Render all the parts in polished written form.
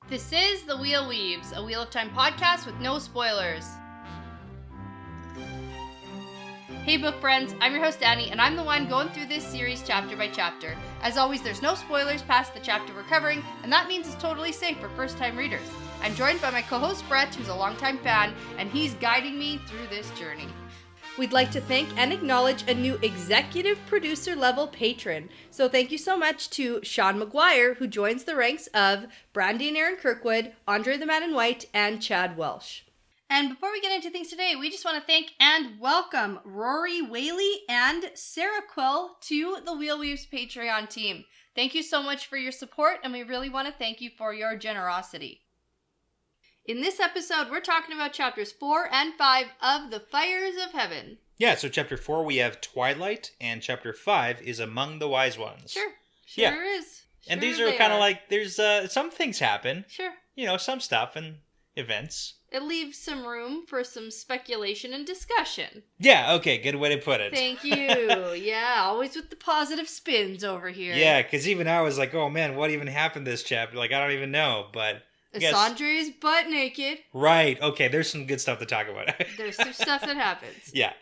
This is The Wheel Weaves, a Wheel of Time podcast with no spoilers. Hey book friends, I'm your host Annie, and I'm the one going through this series chapter by chapter. As always, there's no spoilers past the chapter we're covering, and that means it's totally safe for first-time readers. I'm joined by my co-host Brett, who's a longtime fan, and he's guiding me through this journey. We'd like to thank and acknowledge a new executive producer level patron. So thank you so much to Sean McGuire, who joins the ranks of Brandy and Aaron Kirkwood, Andre the Man in White, and Chad Welsh. And before we get into things today, we just want to thank and welcome Rory Whaley and Sarah Quill to the Wheel Weaves Patreon team. Thank you so much for your support, and we really want to thank you for your generosity. In this episode, we're talking about chapters 4 and 5 of The Fires of Heaven. Yeah, so chapter 4 we have Twilight, and chapter 5 is Among the Wise Ones. Sure Yeah. is. And these are kind of like, there's some things happen. Sure. You know, some stuff and events. It leaves some room for some speculation and discussion. Yeah, okay, good way to put it. Thank you. Yeah, always with the positive spins over here. Yeah, because even I was like, oh man, what even happened this chapter? Like, I don't even know, but... Asandre's butt naked. Right, okay, there's some good stuff to talk about. There's some stuff that happens. Yeah.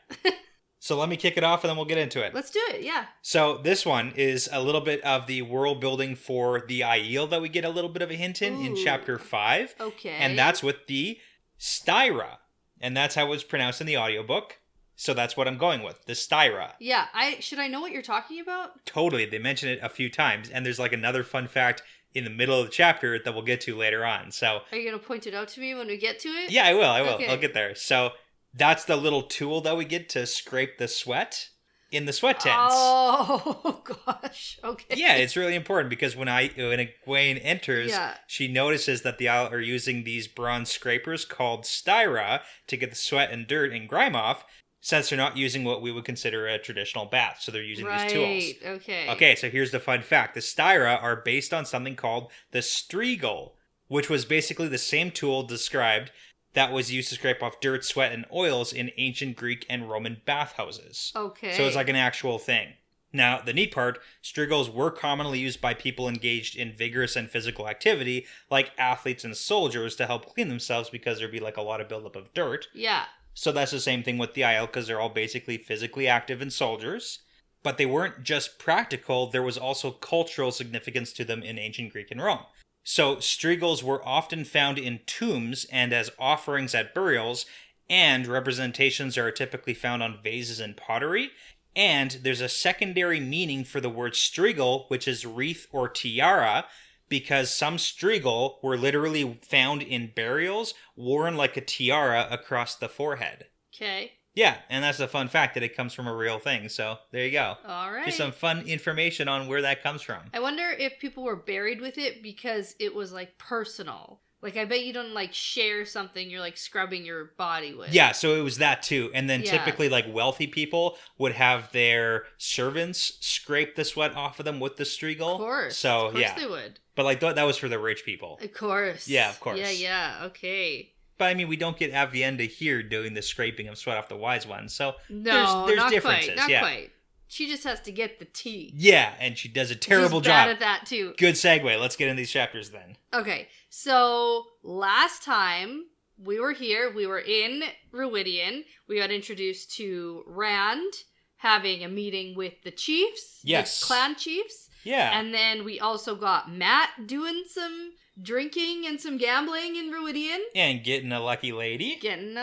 So let me kick it off and then we'll get into it. Let's do it, yeah. So this one is a little bit of the world building for the Aiel that we get a little bit of a hint in chapter 5. Okay. And that's with the Styra. And that's how it was pronounced in the audiobook. So that's what I'm going with, the Styra. Yeah, should I know what you're talking about? Totally, they mention it a few times. And there's like another fun fact in the middle of the chapter that we'll get to later on. So are you going to point it out to me when we get to it? Yeah, I will. Okay. I'll get there. So that's the little tool that we get to scrape the sweat in the sweat tents. Oh, gosh. Okay. Yeah, it's really important because when Egwene enters, Yeah. she notices that the Aiel are using these bronze scrapers called styra to get the sweat and dirt and grime off, since they're not using what we would consider a traditional bath. So they're using these tools. Okay. Okay, so here's the fun fact. The styra are based on something called the strigil, which was basically the same tool described that was used to scrape off dirt, sweat, and oils in ancient Greek and Roman bathhouses. Okay. So it's like an actual thing. Now, the neat part, strigils were commonly used by people engaged in vigorous and physical activity, like athletes and soldiers, to help clean themselves because there'd be like a lot of buildup of dirt. Yeah. So that's the same thing with the Aiel, because they're all basically physically active and soldiers. But they weren't just practical, there was also cultural significance to them in ancient Greek and Rome. So strigils were often found in tombs and as offerings at burials, and representations are typically found on vases and pottery. And there's a secondary meaning for the word strigil, which is wreath or tiara, because some strigil were literally found in burials, worn like a tiara across the forehead. Okay. Yeah, and that's a fun fact that it comes from a real thing, so there you go. All right. Just some fun information on where that comes from. I wonder if people were buried with it because it was, like, personal. Like, I bet you don't, like, share something you're, like, scrubbing your body with. Yeah, so it was that too. And then Yeah. typically, like, wealthy people would have their servants scrape the sweat off of them with the strigil. Of course. So, of course yeah. they would. But, like, that was for the rich people. Of course. Yeah, of course. Yeah, okay. But, I mean, we don't get Avienda here doing the scraping of sweat off the wise ones. So, No, there's not differences. quite. Not yeah. quite. She just has to get the tea. Yeah, and she does a terrible She's bad job. at that, too. Good segue. Let's get into these chapters then. Okay, so last time we were here, we were in Ruidian. We got introduced to Rand having a meeting with the chiefs. Yes. The clan chiefs. Yeah. And then we also got Matt doing some drinking and some gambling in Ruidian. And getting a lucky lady. Getting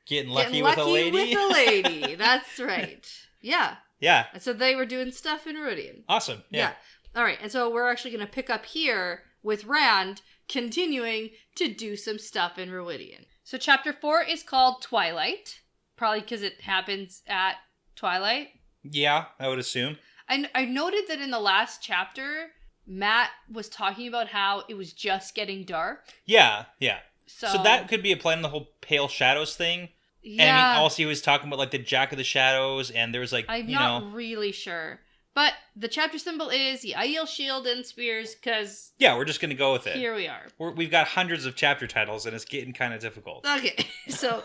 Getting lucky with a lady. with a lady. That's right. Yeah. Yeah. And so they were doing stuff in Ruidian. Awesome. Yeah. All right. And so we're actually going to pick up here with Rand continuing to do some stuff in Ruidian. So chapter 4 is called Twilight. Probably because it happens at Twilight. Yeah, I would assume. I noted that in the last chapter, Matt was talking about how it was just getting dark. Yeah. So that could be applied in the whole Pale Shadows thing. Yeah. And I mean, also he was talking about like the Jack of the Shadows, and there was like, I'm not really sure. But the chapter symbol is the Aiel shield and spears, because yeah, we're just going to go with it. here we are. We've got hundreds of chapter titles, and it's getting kind of difficult. Okay, so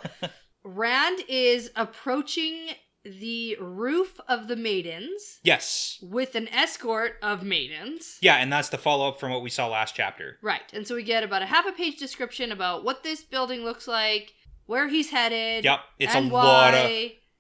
Rand is approaching the roof of the maidens Yes. with an escort of maidens. Yeah, and that's the follow-up from what we saw last chapter. Right. And so we get about a half a page description about what this building looks like, where he's headed. Yep. It's and a lot of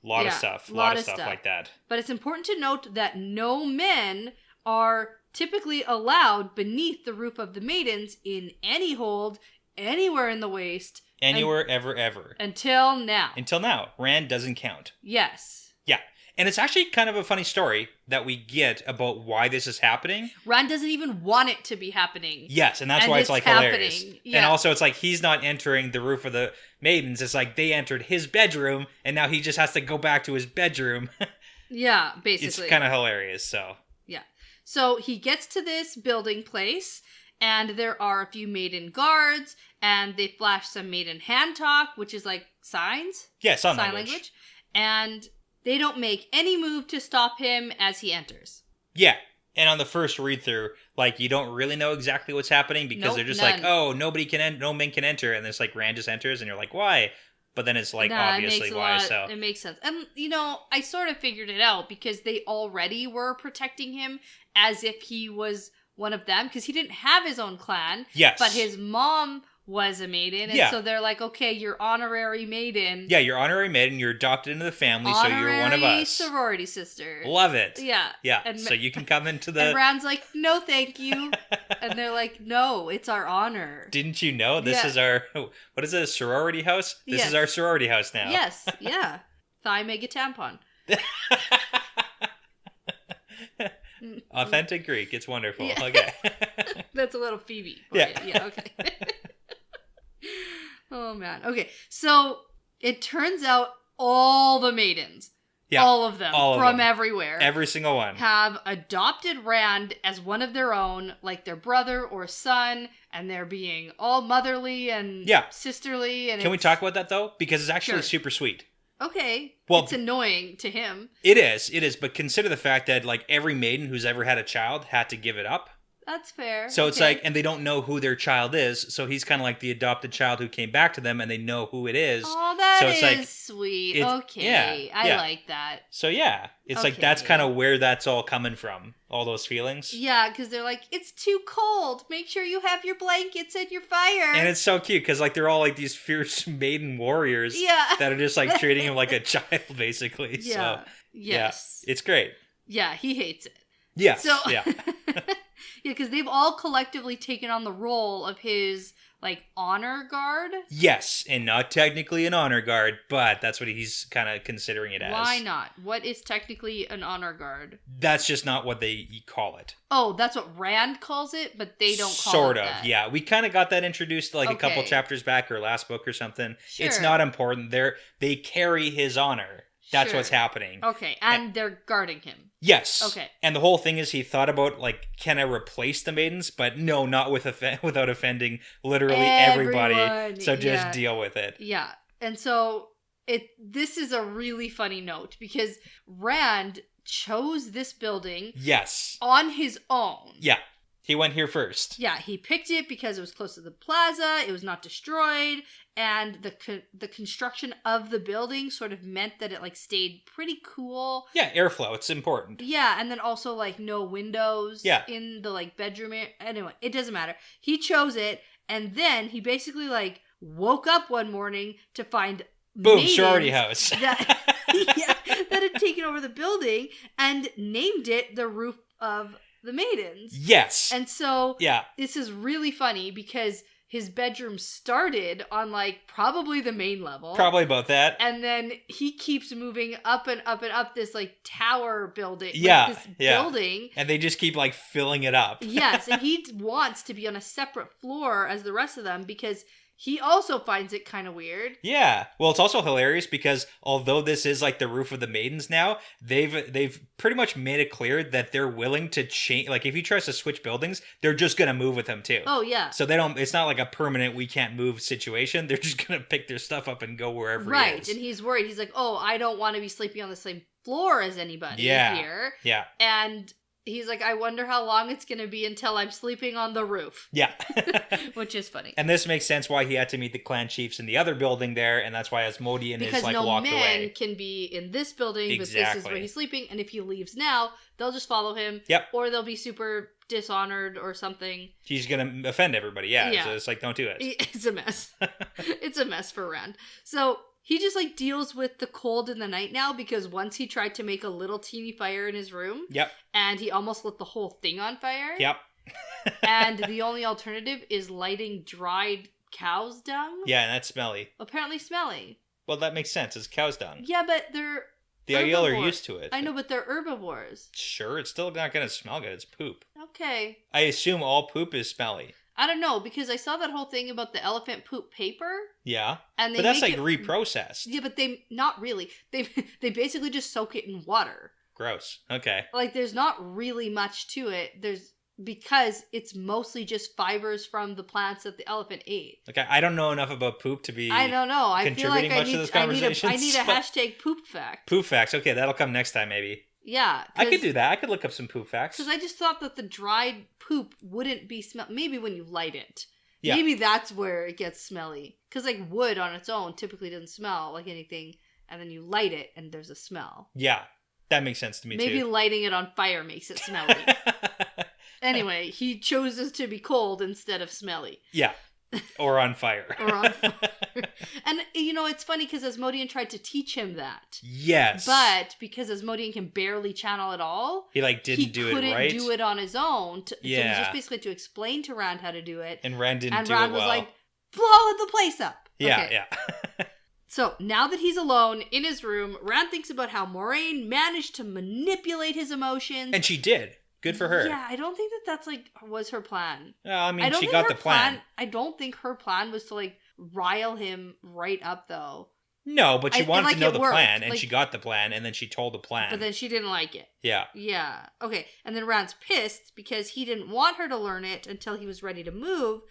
why. stuff. A lot of stuff like that. But it's important to note that no men are typically allowed beneath the roof of the maidens in any hold, anywhere in the waste. Anywhere, ever. Until now. Until now. Rand doesn't count. Yes. Yeah. And it's actually kind of a funny story that we get about why this is happening. Rand doesn't even want it to be happening. Yes, and that's why it's like hilarious. Yeah. And also it's like he's not entering the roof of the maidens. It's like they entered his bedroom and now he just has to go back to his bedroom. Yeah, basically. It's kind of hilarious, so. Yeah. So he gets to this building place and there are a few maiden guards and they flash some maiden hand talk, which is like signs. Yeah, sign language. And they don't make any move to stop him as he enters. Yeah. And on the first read through, like you don't really know exactly what's happening because they're just like, oh, no men can enter, and it's like Rand just enters, and you're like, why? But then it's like obviously why. So it makes sense, and I sort of figured it out because they already were protecting him as if he was one of them because he didn't have his own clan. Yes, but his mom was a maiden, and so they're like, okay, you're honorary maiden. Yeah, you're honorary maiden. You're adopted into the family, so you're one of us. Sorority sister. Love it. Yeah. Yeah. And so you can come into the. And Rand's like, no, thank you. And they're like, no, it's our honor. Didn't you know this is our what is it? A sorority house? This is our sorority house now. Yes. Yeah. Thigh mega tampon. Authentic Greek. It's wonderful. Yeah. Okay. That's a little Phoebe. Yeah. Yeah. Okay. Oh, man. Okay, so it turns out all the maidens, all of them, from everywhere, every single one, have adopted Rand as one of their own, like their brother or son, and they're being all motherly and sisterly. And can we talk about that, though? Because it's actually super sweet. Okay. Well, it's annoying to him. It is, but consider the fact that, like, every maiden who's ever had a child had to give it up. That's fair. So it's like, and they don't know who their child is, so he's kind of like the adopted child who came back to them, and they know who it is. Oh, that so it's is like, sweet. Okay, I like that. So yeah, it's like that's kind of where that's all coming from, all those feelings. Yeah, because they're like, it's too cold. Make sure you have your blankets and your fire. And it's so cute, because like they're all like these fierce maiden warriors that are just like treating him like a child, basically. Yeah. So, yes. Yeah, it's great. Yeah, he hates it. Yes. So, yeah. Yeah, because they've all collectively taken on the role of his, like, honor guard. Yes, and not technically an honor guard, but that's what he's kind of considering it as. Why not? What is technically an honor guard? That's just not what they call it. Oh, that's what Rand calls it, but they don't call sort it of, that. Yeah. We kind of got that introduced like a couple chapters back or last book or something. Sure. It's not important. They carry his honor. That's what's happening. Okay, and they're guarding him. Yes. Okay. And the whole thing is he thought about, like, can I replace the maidens? But no, not without offending literally everybody. So just deal with it. Yeah. And so this is a really funny note because Rand chose this building on his own. Yeah. He went here first. Yeah, he picked it because it was close to the plaza, it was not destroyed, and the construction of the building sort of meant that it like stayed pretty cool. Yeah, airflow, it's important. Yeah, and then also like no windows in the like bedroom. Anyway, it doesn't matter. He chose it, and then he basically like woke up one morning to find boom, sorority house. that had taken over the building and named it the Roof of the Maidens. Yes. And so this is really funny because his bedroom started on like probably the main level. Probably about that. And then he keeps moving up and up and up this like tower building. Yeah. Like, this building. And they just keep like filling it up. Yes. And he wants to be on a separate floor as the rest of them because he also finds it kind of weird. Yeah. Well, it's also hilarious because although this is like the Roof of the Maidens now, they've pretty much made it clear that they're willing to change. Like if he tries to switch buildings, they're just going to move with him too. Oh, yeah. So it's not like a permanent we can't move situation. They're just going to pick their stuff up and go wherever he is. Right. And he's worried. He's like, oh, I don't want to be sleeping on the same floor as anybody here. Yeah. And he's like, I wonder how long it's going to be until I'm sleeping on the roof. Yeah. Which is funny. And this makes sense why he had to meet the clan chiefs in the other building there, and that's why Asmodean is like locked away. Because no man can be in this building, exactly. But this is where he's sleeping, and if he leaves now, they'll just follow him. Yep. Or they'll be super dishonored or something. He's going to offend everybody, yeah. So it's like, don't do it. It's a mess. It's a mess for Rand. So he just like deals with the cold in the night now, because once he tried to make a little teeny fire in his room. Yep. And he almost lit the whole thing on fire. Yep. And the only alternative is lighting dried cow's dung. Yeah, and that's smelly. Apparently smelly. Well, that makes sense. It's cow's dung. Yeah, but they're the Aiel are used to it. I know, but they're herbivores. Sure, it's still not going to smell good. It's poop. Okay. I assume all poop is smelly. I don't know, because I saw that whole thing about the elephant poop paper. Yeah. And but that's like reprocessed. Yeah, but they not really. They basically just soak it in water. Gross. Okay. Like, there's not really much to it. Because it's mostly just fibers from the plants that the elephant ate. Okay, I don't know enough about poop to be I don't know. I feel like I need a hashtag poop fact. Poop facts. Okay, that'll come next time maybe. Yeah. I could do that. I could look up some poop facts. Because I just thought that the dried poop wouldn't be maybe when you light it. Yeah. Maybe that's where it gets smelly. Because like wood on its own typically doesn't smell like anything. And then you light it and there's a smell. Yeah, that makes sense to me too. Maybe lighting it on fire makes it smelly. Anyway, he chooses to be cold instead of smelly. Yeah. Or on fire. Or on fire. And, it's funny because Asmodean tried to teach him that. Yes. But because Asmodean can barely channel at all, he didn't do it right. He couldn't do it on his own. Yeah. So he just basically had to explain to Rand how to do it. And Rand didn't do it well. And Rand was like, blow the place up. Yeah, okay. yeah. So, now that he's alone in his room, Rand thinks about how Moiraine managed to manipulate his emotions. And she did. Good for her. Yeah, I don't think that was her plan. I mean, she got the plan. I don't think her plan was to rile him right up though. No, but she wanted to know the plan, and she got the plan, and then she told the plan. But then she didn't like it. Yeah. Yeah. Okay. And then Rand's pissed because he didn't want her to learn it until he was ready to move,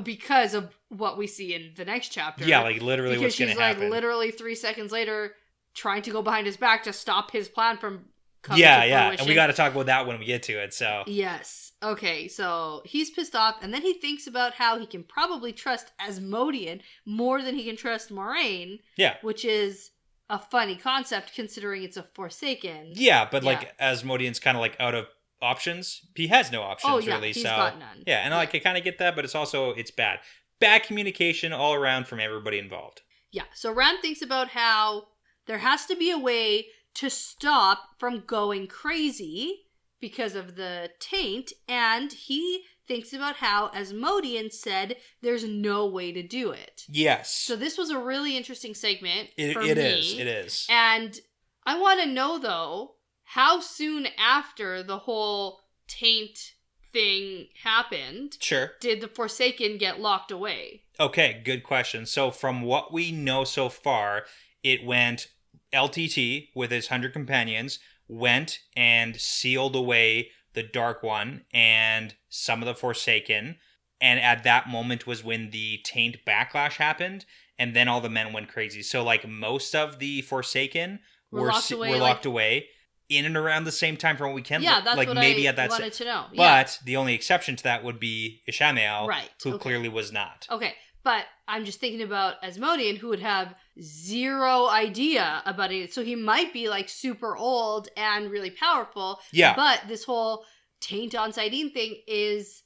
because of what we see in the next chapter. Yeah, literally what's going to happen. Because she's literally 3 seconds later trying to go behind his back to stop his plan from coming to fruition. And we got to talk about that when we get to it, so. Yes. Okay, so he's pissed off, and then he thinks about how he can probably trust Asmodean more than he can trust Moiraine. Yeah. Which is a funny concept considering it's a Forsaken. Yeah, but Asmodean's kind of out of options. He has no options really. He's got none. Yeah, and I kind of get that, but it's bad. Bad communication all around from everybody involved. Yeah, so Rand thinks about how there has to be a way to stop from going crazy because of the taint, and he thinks about how Asmodean said there's no way to do it. Yes. So this was a really interesting segment for me. It is. And I want to know, though, how soon after the whole taint thing happened did the Forsaken get locked away? Okay, good question. So from what we know so far, it went LTT with his 100 companions, went and sealed away the Dark One and some of the Forsaken, and at that moment was when the taint backlash happened, and then all the men went crazy. So most of the Forsaken were locked away in and around the same time from what we can. Yeah, that's what maybe I wanted to know. But the only exception to that would be Ishamael, who clearly was not. Okay, but I'm just thinking about Asmodean, who would have zero idea about it. So he might be super old and really powerful. Yeah. But this whole taint on Sidene thing is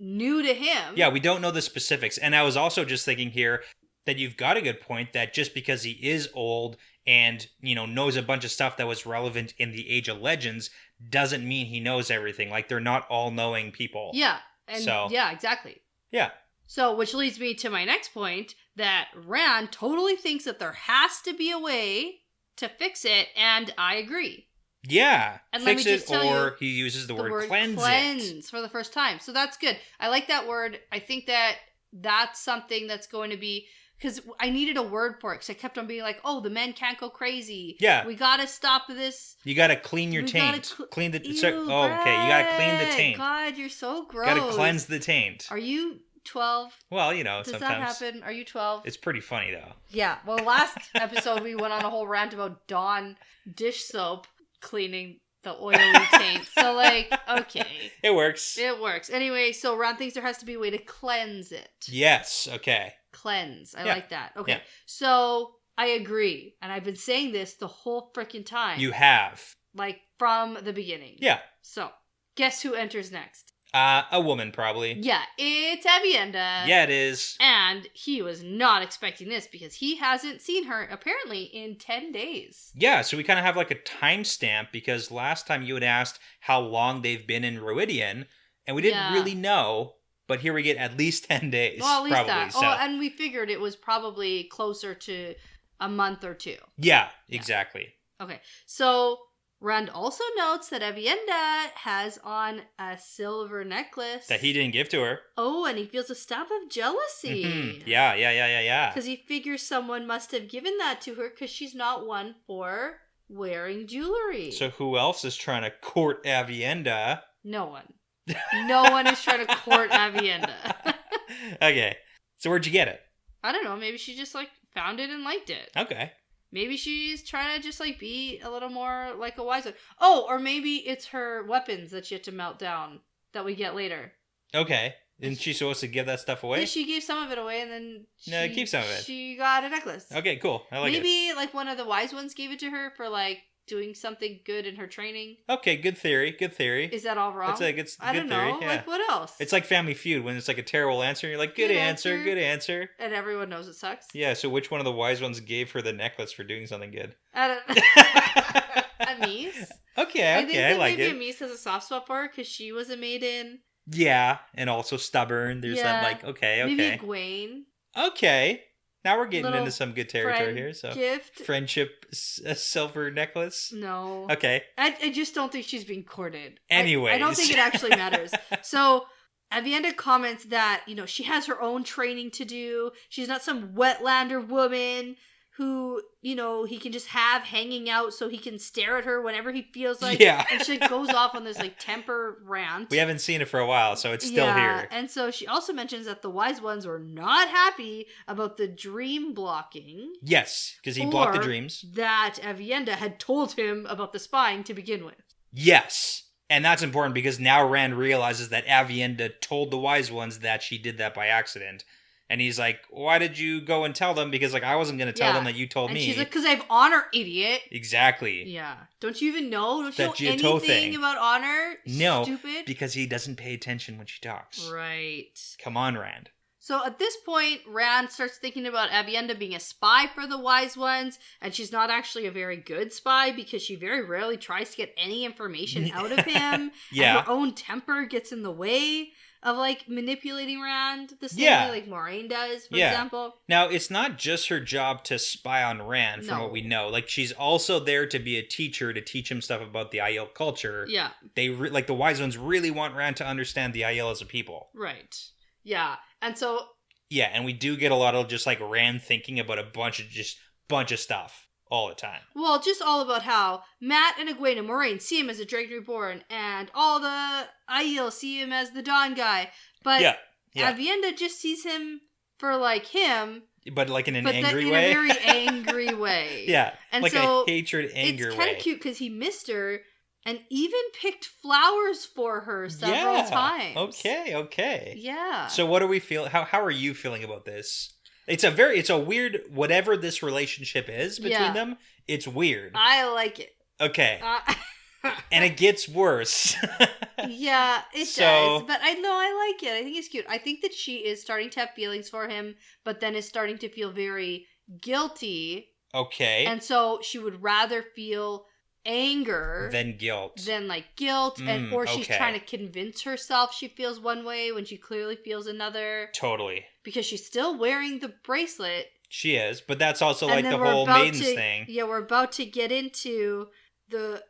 new to him. Yeah, we don't know the specifics. And I was also just thinking here that you've got a good point that just because he is old and, knows a bunch of stuff that was relevant in the Age of Legends doesn't mean he knows everything. They're not all-knowing people. Yeah. And yeah, exactly. Yeah. So, which leads me to my next point, that Rand totally thinks that there has to be a way to fix it, and I agree. Yeah. And fix it, or he uses the word cleanse for the first time. So that's good. I like that word. I think that that's something that's going to be, because I needed a word for it, because I kept on being like, oh, the men can't go crazy. Yeah. We got to stop this. You got to clean your taint. Clean the... okay. You got to clean the taint. God, you're so gross. Got to cleanse the taint. Are you 12? Well, Does sometimes. that happen? Are you 12? It's pretty funny, though. Yeah. Well, last episode we went on a whole rant about Dawn dish soap cleaning the oily taint. So, like, okay. It works. It works. Anyway, so Ron thinks there has to be a way to cleanse it. Yes, okay. Cleanse. I Yeah. like that. Okay. Yeah. So, I agree. And I've been saying this the whole freaking time. You have. Like, from the beginning. Yeah. So, guess who enters next? A woman, probably. Yeah, it's Avienda. Yeah, it is. And he was not expecting this because he hasn't seen her apparently in 10 days. Yeah, so we kind of have like a timestamp because last time you had asked how long they've been in Ruidian, and we didn't really know, but here we get at least 10 days. Well, at least probably, that. so. Oh, and we figured it was probably closer to a month or two. Yeah, exactly. Okay, so Rand also notes that Avienda has on a silver necklace. That he didn't give to her. Oh, and he feels a stab of jealousy. Mm-hmm. Yeah. Because he figures someone must have given that to her because she's not one for wearing jewelry. So who else is trying to court Avienda? No one. No one is trying to court Avienda. Okay. So where'd you get it? I don't know. Maybe she just, like, found it and liked it. Okay. Maybe she's trying to just, like, be a little more like a wise one. Oh, or maybe it's her weapons that she had to melt down that we get later. Okay. Isn't she supposed to give that stuff away? Yeah, she gave some of it away and then No, keep some of it. She got a necklace. Okay, cool. I like it. Maybe, like, one of the wise ones gave it to her for, like, doing something good in her training. Okay, good theory. Good theory. Is that all wrong? That's a good I don't theory. know. Yeah. Like, what else? It's like Family Feud when it's like a terrible answer and you're like, good answer, good answer. And everyone knows it sucks. Yeah, so which one of the wise ones gave her the necklace for doing something good? I don't Amise. Okay, I think I that like maybe it. Amise has a soft spot for her because she was a maiden. Yeah, and also stubborn. There's that Yeah. like, okay. Maybe Egwene. Okay. Now we're getting Little into some good territory friend here. So gift. friendship silver necklace. No. Okay. I just don't think she's being courted. Anyways. I don't think it actually matters. So Avienda comments that, you know, she has her own training to do. She's not some wetlander woman who, you know, he can just have hanging out so he can stare at her whenever he feels like. Yeah. And she like, goes off on this like temper rant. We haven't seen it for a while, so it's still here. And so she also mentions that the wise ones were not happy about the dream blocking. Yes, because he blocked the or dreams. That Avienda had told him about the spying to begin with. Yes. And that's important because now Rand realizes that Avienda told the wise ones that she did that by accident. And he's like, why did you go and tell them? Because, like, I wasn't going to tell them that you told me. And she's like, because I have honor, idiot. Exactly. Yeah. Don't you even know? Don't That you know Gia'to anything thing. about honor? No, Stupid. because he doesn't pay attention when she talks. Right. Come on, Rand. So at this point, Rand starts thinking about Avienda being a spy for the Wise Ones, and she's not actually a very good spy because she very rarely tries to get any information out of him. Yeah. And her own temper gets in the way of, like, manipulating Rand the same way, like, Moraine does, for example. Now, it's not just her job to spy on Rand, from No. what we know. Like, she's also there to be a teacher, to teach him stuff about the Aiel culture. Yeah. They, like, the Wise Ones really want Rand to understand the Aiel as a people. Right. Yeah. And so... Yeah, and we do get a lot of just, like, Rand thinking about a bunch of stuff all the time. Well, just all about how Matt and Egwene and Moraine see him as a Dragon Reborn, and all the Aiel see him as the Dawn guy. But Avienda just sees him for, like, him. But, like, in an but angry in way? a very angry way. Yeah, and like so a hatred, anger way. It's kind of cute because he missed her and even picked flowers for her several times. Okay. Yeah. So what do we feel? How are you feeling about this? It's a weird, whatever this relationship is between them, it's weird. I like it. Okay. And it gets worse. Yeah, it does. But I like it. I think it's cute. I think that she is starting to have feelings for him, but then is starting to feel very guilty. Okay. And so she would rather feel anger than guilt. And or she's trying to convince herself she feels one way when she clearly feels another. Totally. Because she's still wearing the bracelet. She is, but that's also like the whole maidens thing. Yeah, we're about to get into the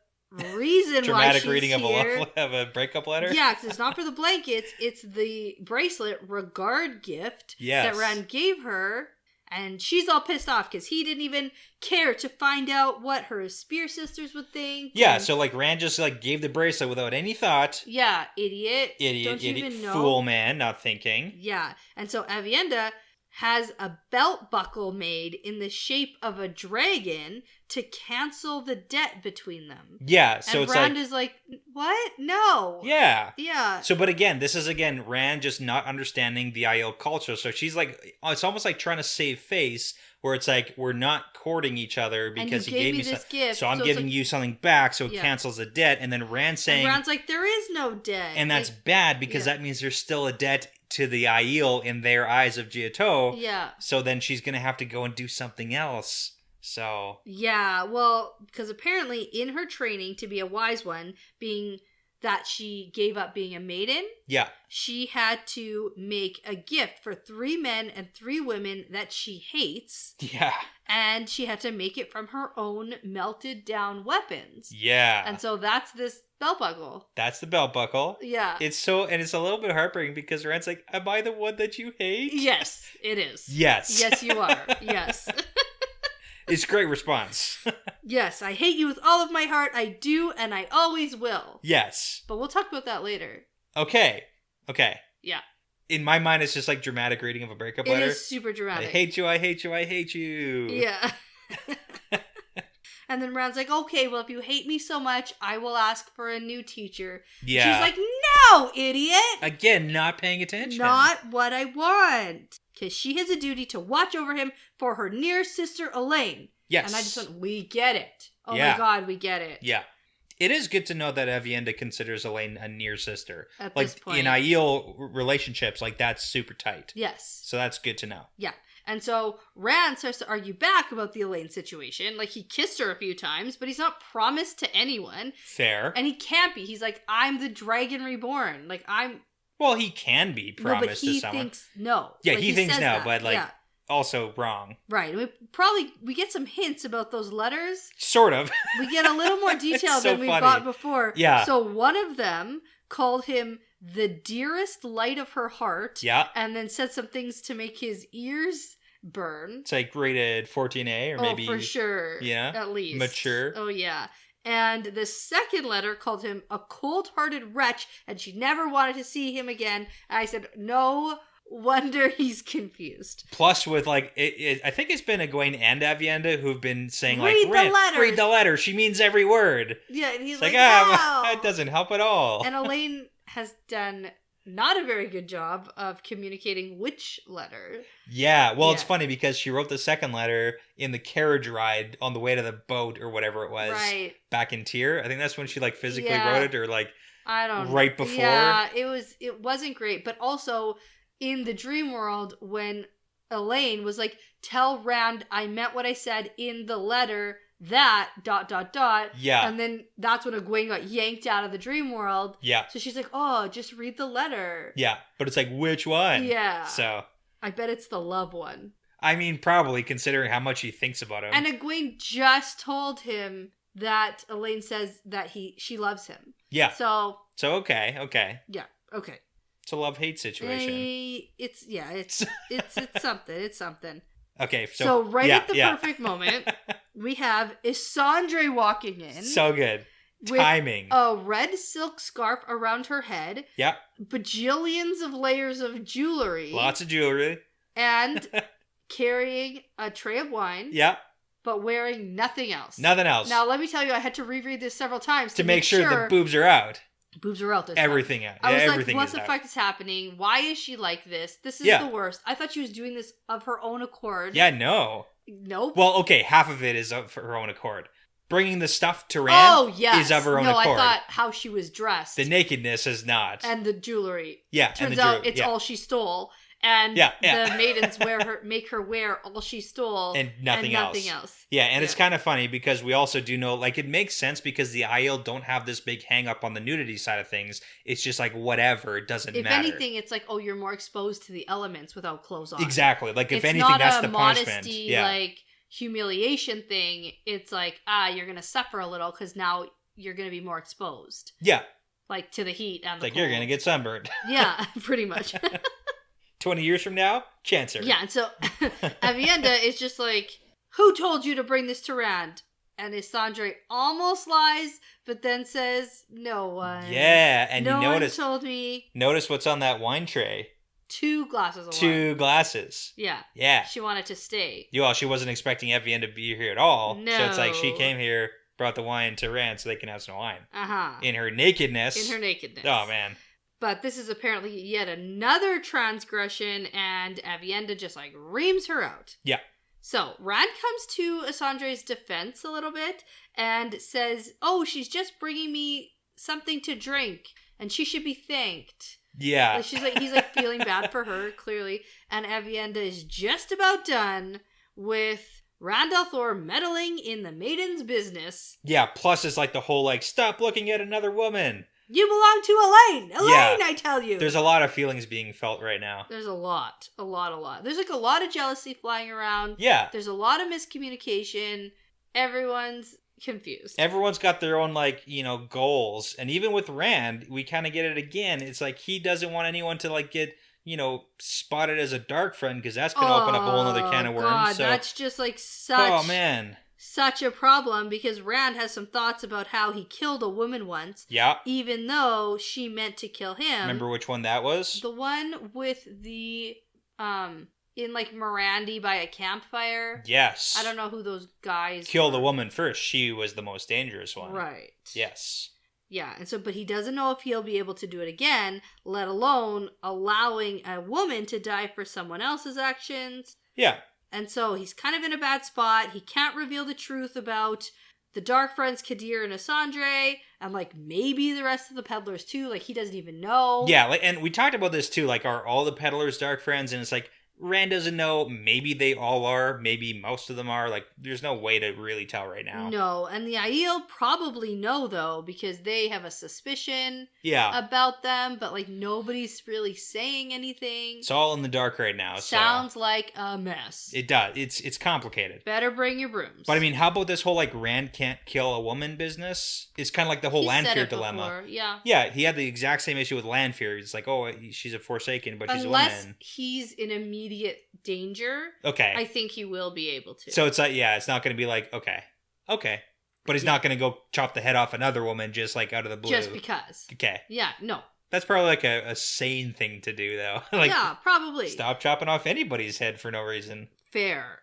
reason dramatic why she's reading here. of a breakup letter. Yeah, because it's not for the blankets; it's the bracelet regard gift that Rand gave her, and she's all pissed off because he didn't even care to find out what her spear sisters would think. Yeah, so like Rand just like gave the bracelet without any thought. Yeah, idiot. Don't you idiot, even know? fool man, not thinking. Yeah, and so Avienda has a belt buckle made in the shape of a dragon to cancel the debt between them. Yeah, so and it's Rand like... is like, what? No. Yeah. Yeah. So, but again, this is, Rand just not understanding the Aiel culture. So she's like, it's almost like trying to save face, where it's like, we're not courting each other because he gave me this gift. So I'm giving you something back, so it Yeah. cancels the debt. And then Rand saying... And Rand's like, there is no debt. And that's bad, because that means there's still a debt to the Aiel in their eyes of Gia'to. Yeah. So then she's going to have to go and do something else. So... Yeah, well, because apparently in her training to be a wise one, being that she gave up being a maiden, Yeah. she had to make a gift for 3 men and 3 women that she hates. Yeah. And she had to make it from her own melted down weapons. Yeah. And so that's this belt buckle. That's the belt buckle. Yeah. It's a little bit heartbreaking, because Rand's like, am I the one that you hate? Yes, it is. Yes. Yes, you are. Yes. It's a great response. Yes, I hate you with all of my heart. I do, and I always will. Yes. But we'll talk about that later. Okay. Yeah. In my mind, it's just like dramatic reading of a breakup letter. It is super dramatic. I hate you, I hate you, I hate you. Yeah. And then Rand's like, okay, well, if you hate me so much, I will ask for a new teacher. Yeah. She's like, no, idiot. Again, not paying attention. Not what I want. Because she has a duty to watch over him for her near sister, Elaine. Yes. And I just went, we get it. Oh Yeah. my God, we get it. Yeah. It is good to know that Aviendha considers Elaine a near sister. At like, this point. in Aiel relationships, like, that's super tight. Yes. So that's good to know. Yeah. And so Rand starts to argue back about the Elaine situation. Like, he kissed her a few times, but he's not promised to anyone. Fair. And he can't be. He's like, I'm the dragon reborn. Like, I'm... Well, he can be promised to someone. No, but he thinks no. Yeah, like, he thinks says no, that. but, like, Yeah. also wrong. Right. And we get some hints about those letters. Sort of. We get a little more detail so than we funny. got before. Yeah. So one of them called him the dearest light of her heart. Yeah. And then said some things to make his ears burn. It's like rated 14A or maybe... Oh, for sure. Yeah. At least. Mature. Oh, yeah. And the second letter called him a cold-hearted wretch, and she never wanted to see him again. And I said, no wonder he's confused. Plus, with like, I think it's been Egwene and Aviendha who've been saying Read like, the letters. read the letter. She means every word. Yeah, and he's It's like, no. it doesn't help at all. And Elaine has done not a very good job of communicating which letter. Yeah, well, it's Yeah. funny because she wrote the second letter in the carriage ride on the way to the boat or whatever it was. Right. Back in Tyr. I think that's when she like physically Yeah. wrote it, or like I don't know. right before. Yeah, it wasn't great. But also in the dream world, when Elaine was like, tell Rand I meant what I said in the letter that ... Yeah. And then that's when Egwene got yanked out of the dream world. Yeah. So she's like, oh, just read the letter. Yeah. But it's like, which one? Yeah. So I bet it's the love one. I mean, probably, considering how much he thinks about him. And Egwene just told him that Elaine says that she loves him. Yeah. So okay. yeah, okay. It's a love-hate situation. It's something. It's something. Okay, So right at the yeah. perfect moment, we have Isandre walking in. So good. with Timing. a red silk scarf around her head. Yeah. Bajillions of layers of jewelry. Lots of jewelry. And carrying a tray of wine. Yeah. But wearing nothing else. Nothing else. Now, let me tell you, I had to reread this several times to make sure the boobs are out. Boobs are out this Everything time. out. I was Everything like, what is the out. fuck is happening? Why is she like this? This is Yeah. the worst. I thought she was doing this of her own accord. Yeah, no. Nope. Well, okay, half of it is of her own accord. Bringing the stuff to Rand is of her own accord. No, I thought how she was dressed. The nakedness is not. And the jewelry. Yeah, Turns and the out jewelry. it's yeah. all she stole. And Yeah. the maidens make her wear all she stole. And nothing else. Yeah, and it's kind of funny because we also do know, like, it makes sense because the Aiel don't have this big hang up on the nudity side of things. It's just like, whatever, it doesn't matter. If anything, it's like, oh, you're more exposed to the elements without clothes on. Exactly. Like, if it's anything, not that's a the punishment. modesty, Yeah. like, humiliation thing. It's like, you're going to suffer a little because now you're going to be more exposed. Yeah. Like, to the heat and It's the like, cold. you're going to get sunburned. Yeah, pretty much. 20 years from now, Chancer. Yeah, and so Aviendha is just like, who told you to bring this to Rand? And Isandre almost lies, but then says, no one. Yeah, and no you notice one told me. Notice what's on that wine tray. 2 glasses of wine. 2 glasses. Yeah. Yeah. She wanted to stay. Well, she wasn't expecting Evian to be here at all. No. So it's like she came here, brought the wine to Rand so they can have some wine. Uh-huh. In her nakedness. Oh, man. But this is apparently yet another transgression, and Avienda just, like, reams her out. Yeah. So, Rand comes to Asandre's defense a little bit and says, oh, she's just bringing me something to drink, and she should be thanked. Yeah. Like, he's like feeling bad for her, clearly. And Avienda is just about done with Rand al'Thor meddling in the maiden's business. Yeah, plus it's like the whole, like, stop looking at another woman. You belong to Elaine! Elaine, I tell you! There's a lot of feelings being felt right now. There's a lot. There's like a lot of jealousy flying around. Yeah. There's a lot of miscommunication. Everyone's confused. Everyone's got their own, like, you know, goals. And even with Rand, we kind of get it again. It's like he doesn't want anyone to, like, get, you know, spotted as a dark friend because that's going to open up a whole other can of worms. God, so that's just like such a problem because Rand has some thoughts about how he killed a woman once. Yeah. Even though she meant to kill him. Remember which one that was? The one with the, in like Mirandi by a campfire. Yes. I don't know who those guys Kill were. the woman first. She was the most dangerous one. Right. Yes. Yeah, and so, but he doesn't know if he'll be able to do it again, let alone allowing a woman to die for someone else's actions. Yeah. And so he's kind of in a bad spot. He can't reveal the truth about the Dark Friends, Kadir and Asandre, and like maybe the rest of the peddlers too. Like he doesn't even know. Yeah, and we talked about this too. Like, are all the peddlers Dark Friends? And it's like, Rand doesn't know. Maybe they all are. Maybe most of them are. Like, there's no way to really tell right now. No, and the Aiel probably know, though, because they have a suspicion about them, but, like, nobody's really saying anything. It's all in the dark right now. Sounds like a mess. It does. It's complicated. Better bring your brooms. But, I mean, how about this whole, like, Rand can't kill a woman business? It's kind of like the whole Lanfear dilemma. Yeah. Yeah, he had the exact same issue with Lanfear. It's like, oh, she's a Forsaken, but she's a woman. Unless he's in immediate danger, okay, I think he will be able to. So it's like, it's not going to be like, okay, but he's not going to go chop the head off another woman just like out of the blue, just because. Okay, yeah, no, that's probably like a sane thing to do, though. Like, yeah, probably stop chopping off anybody's head for no reason. Fair.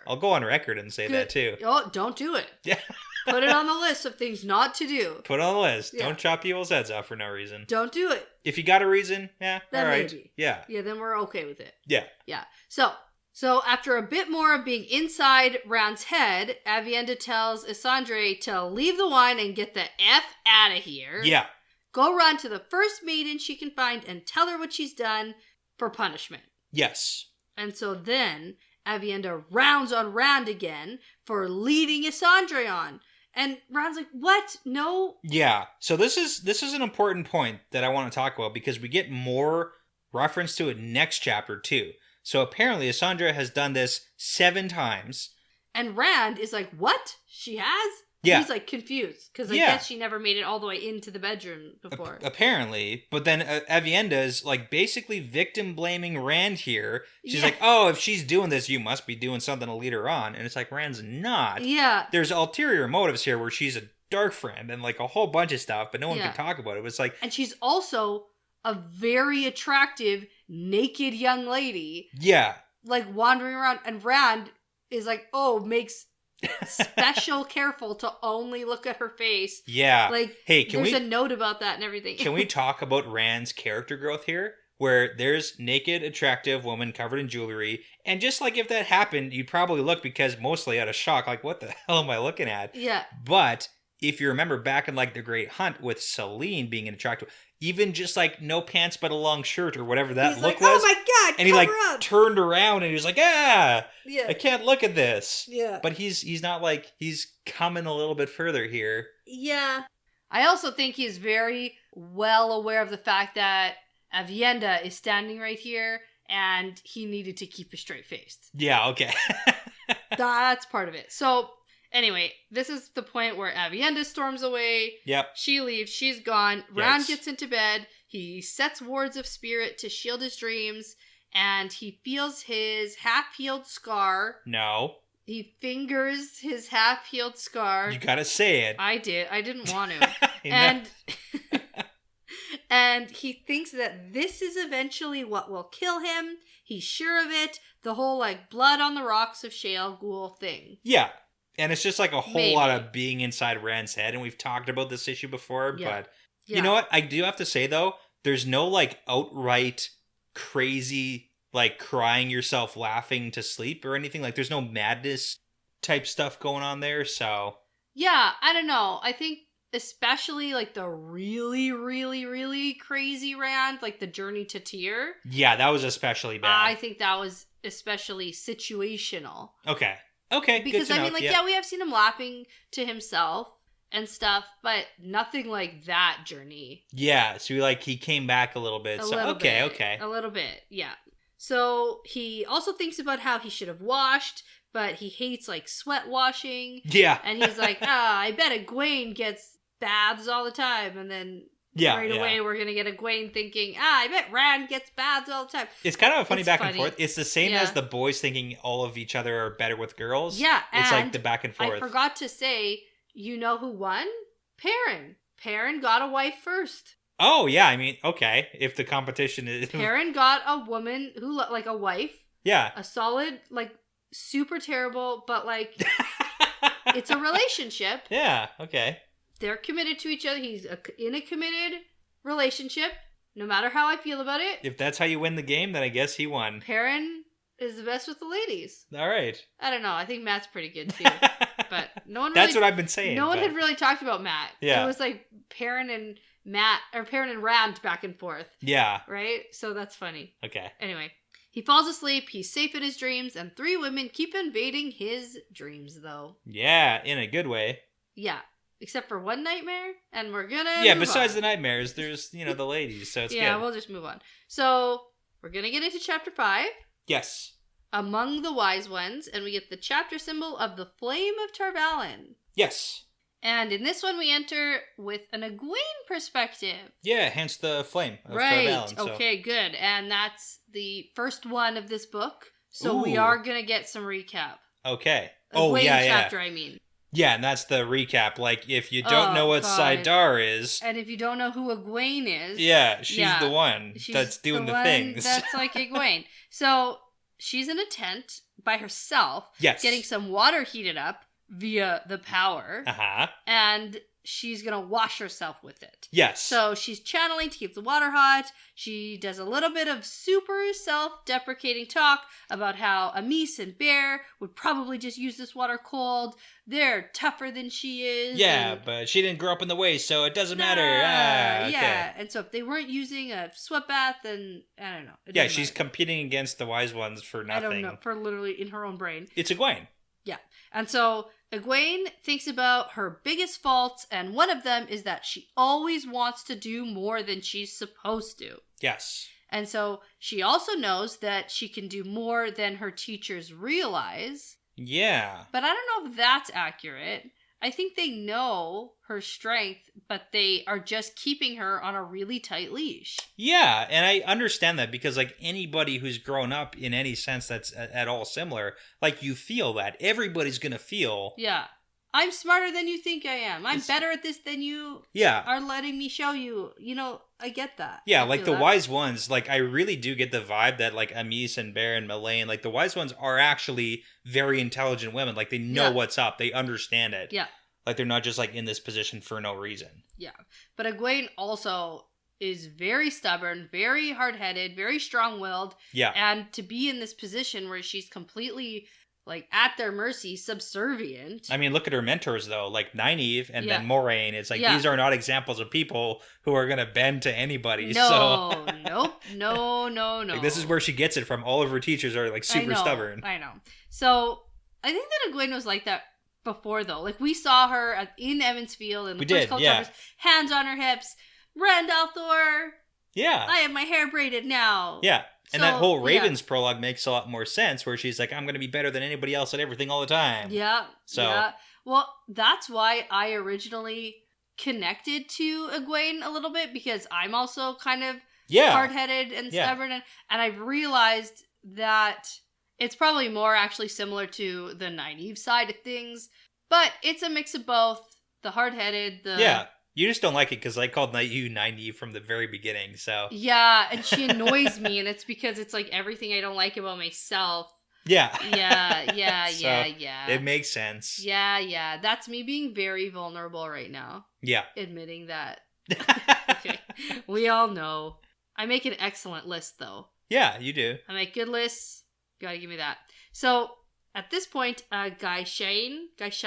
I'll go on record and say that too. Oh, don't do it. Yeah. Put it on the list of things not to do. Put it on the list. Yeah. Don't chop people's heads off for no reason. Don't do it. If you got a reason, then all right. Maybe. Yeah. Yeah, then we're okay with it. Yeah. Yeah. So after a bit more of being inside Rand's head, Avienda tells Asandre to leave the wine and get the F out of here. Yeah. Go run to the first maiden she can find and tell her what she's done for punishment. Yes. And so then Avienda rounds on Rand again for leading Asandre on. And Rand's like, what? No? Yeah. So this is an important point that I want to talk about because we get more reference to it next chapter too. So apparently Asandra has done this 7 times. And Rand is like, what? She has? Yeah. He's like confused because I guess she never made it all the way into the bedroom before. Apparently. But then Avienda's like basically victim blaming Rand here. She's like, oh, if she's doing this, you must be doing something to lead her on. And it's like, Rand's not. Yeah. There's ulterior motives here where she's a dark friend and like a whole bunch of stuff, but no one can talk about it. It's like, and she's also a very attractive, naked young lady. Yeah. Like wandering around. And Rand is like, makes special careful to only look at her face. Yeah. Like, hey, there's a note about that and everything. Can we talk about Rand's character growth here? Where there's naked, attractive woman covered in jewelry. And just like if that happened, you'd probably look because mostly out of shock. Like, what the hell am I looking at? Yeah. But if you remember back in like The Great Hunt with Celine being an attractive, even just like no pants but a long shirt or whatever that He's look like, was. oh my God, and he like turned around and he was like, I can't look at this. Yeah. But he's not like, he's coming a little bit further here. Yeah. I also think he's very well aware of the fact that Avienda is standing right here and he needed to keep a straight face. Yeah, okay. That's part of it. So anyway, this is the point where Avienda storms away. Yep. She leaves. She's gone. Rand gets into bed. He sets wards of spirit to shield his dreams. And he feels his half-healed scar. No. He fingers his half-healed scar. You gotta say it. I did. I didn't want to. And And he thinks that this is eventually what will kill him. He's sure of it. The whole, like, blood on the rocks of Shale Ghoul thing. Yeah. And it's just like a whole Maybe. lot of being inside Rand's head. And we've talked about this issue before. Yeah. But Yeah. you know what? I do have to say, though, there's no, like, outright crazy, like, crying yourself laughing to sleep or anything. Like, there's no madness type stuff going on there. So. Yeah, I don't know. I think especially, like, the really, really, really crazy Rand, like the Journey to Tyr. Yeah, that was especially bad. I think that was especially situational. Okay. Okay. Because, good to I mean, know. like, Yeah. yeah, we have seen him laughing to himself and stuff, but nothing like that journey. Yeah, so he came back a little bit. A So little okay, bit. okay. A little bit, yeah. So he also thinks about how he should have washed, but he hates, like, sweat washing. Yeah. And he's like, I bet Egwene gets baths all the time. And then right away we're going to get Egwene thinking, I bet Rand gets baths all the time. It's kind of a funny It's back funny. and forth. It's the same Yeah. as the boys thinking all of each other are better with girls. Yeah, It's and like the back and forth. I forgot to say, you know who won? Perrin. Perrin got a wife first. Oh, yeah, I mean, okay. If the competition is... Perrin got a woman who, like, a wife. Yeah. A solid, like, super terrible, but, like, it's a relationship. Yeah, okay. They're committed to each other. He's in a committed relationship, no matter how I feel about it. If that's how you win the game, then I guess he won. Perrin is the best with the ladies. All right. I don't know. I think Matt's pretty good, too. But no one really... That's what I've been saying. No one but- had really talked about Matt. Yeah. It was like Perrin and Matt, or Perrin and Rand back and forth, Yeah. right? So that's funny. Okay. Anyway, he falls asleep, he's safe in his dreams, and 3 women keep invading his dreams, though. Yeah, in a good way. Yeah. Except for one nightmare, and we're gonna Yeah, move besides on. the nightmares, there's, the ladies, so it's Yeah, good. we'll just move on. So, we're gonna get into chapter 5, Yes. Among the Wise Ones, and we get the chapter symbol of the Flame of Tarvalon. Yes. And in this one, we enter with an Egwene perspective. Yeah, hence the flame of Right. Tarvalon, so. Okay, good. And that's the first one of this book. So we Ooh. are going to get some recap. Okay. Egwene yeah, chapter, I mean. Yeah, and that's the recap. Like, if you don't Oh, know what God. Saidar is, And if you don't know who Egwene is... yeah, she's Yeah, the one she's that's doing the one things. That's like Egwene. So she's in a tent by herself, Yes. getting some water heated up via the power, Uh-huh. and she's going to wash herself with it. Yes. So she's channeling to keep the water hot. She does a little bit of super self-deprecating talk about how Amis and Bear would probably just use this water cold. They're tougher than she is. yeah, and- but she didn't grow up in the way, so it doesn't matter. Okay. Yeah, and so if they weren't using a sweat bath, then I don't know. It Yeah, doesn't she's matter. competing against the wise ones for nothing. I don't know, for literally in her own brain. It's Egwene. And so Egwene thinks about her biggest faults, and one of them is that she always wants to do more than she's supposed to. Yes. And so she also knows that she can do more than her teachers realize. Yeah. But I don't know if that's accurate. I think they know her strength, but they are just keeping her on a really tight leash. Yeah, and I understand that because, like, anybody who's grown up in any sense that's at all similar, like, you feel that. Everybody's gonna feel... Yeah. I'm smarter than you think I am. I'm It's- better at this than you Yeah. are letting me show you. You know, I get that. Yeah, I like, feel the that. wise ones, like, I really do get the vibe that, like, Amis and Bear and Melaine, like, the wise ones are actually very intelligent women. Like, they know Yeah. what's up. They understand it. Yeah. Like, they're not just, like, in this position for no reason. Yeah. But Egwene also is very stubborn, very hard-headed, very strong-willed. Yeah. And to be in this position where she's completely, like, at their mercy, subservient. I mean, look at her mentors, though. Like, Nynaeve and Yeah. then Moraine. It's like, Yeah. these are not examples of people who are going to bend to anybody. No, So, nope, no. like, this is where she gets it from. All of her teachers are, like, super stubborn. I know. So, I think that Egwene was like that before, though. Like, we saw her in Evansfield in the We first did, couple yeah. chapters, hands on her hips. Randalthor, Yeah. I have my hair braided now. Yeah. And that So, whole yeah. Ravens prologue makes a lot more sense, where she's like, I'm going to be better than anybody else at everything all the time. Yeah. So- yeah. Well, that's why I originally connected to Egwene a little bit, because I'm also kind of Yeah. hard-headed and Yeah. stubborn, and I've realized that it's probably more actually similar to the Nynaeve side of things, but it's a mix of both. The hard-headed, the Yeah. You just don't like it because I called you naive from the very beginning, so. Yeah, and she annoys me, and it's because it's like everything I don't like about myself. Yeah. Yeah, So, yeah. It makes sense. Yeah. That's me being very vulnerable right now. Yeah. Admitting that. Okay. We all know. I make an excellent list, though. Yeah, you do. I make good lists. Gotta give me that. So, at this point, Guy Shine enters.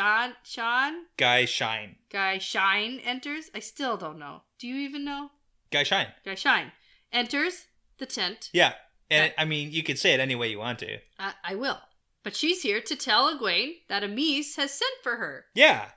I still don't know. Do you even know? Guy Shine Enters the tent. Yeah. And I mean, you could say it any way you want to. I will. But she's here to tell Egwene that Amis has sent for her. Yeah.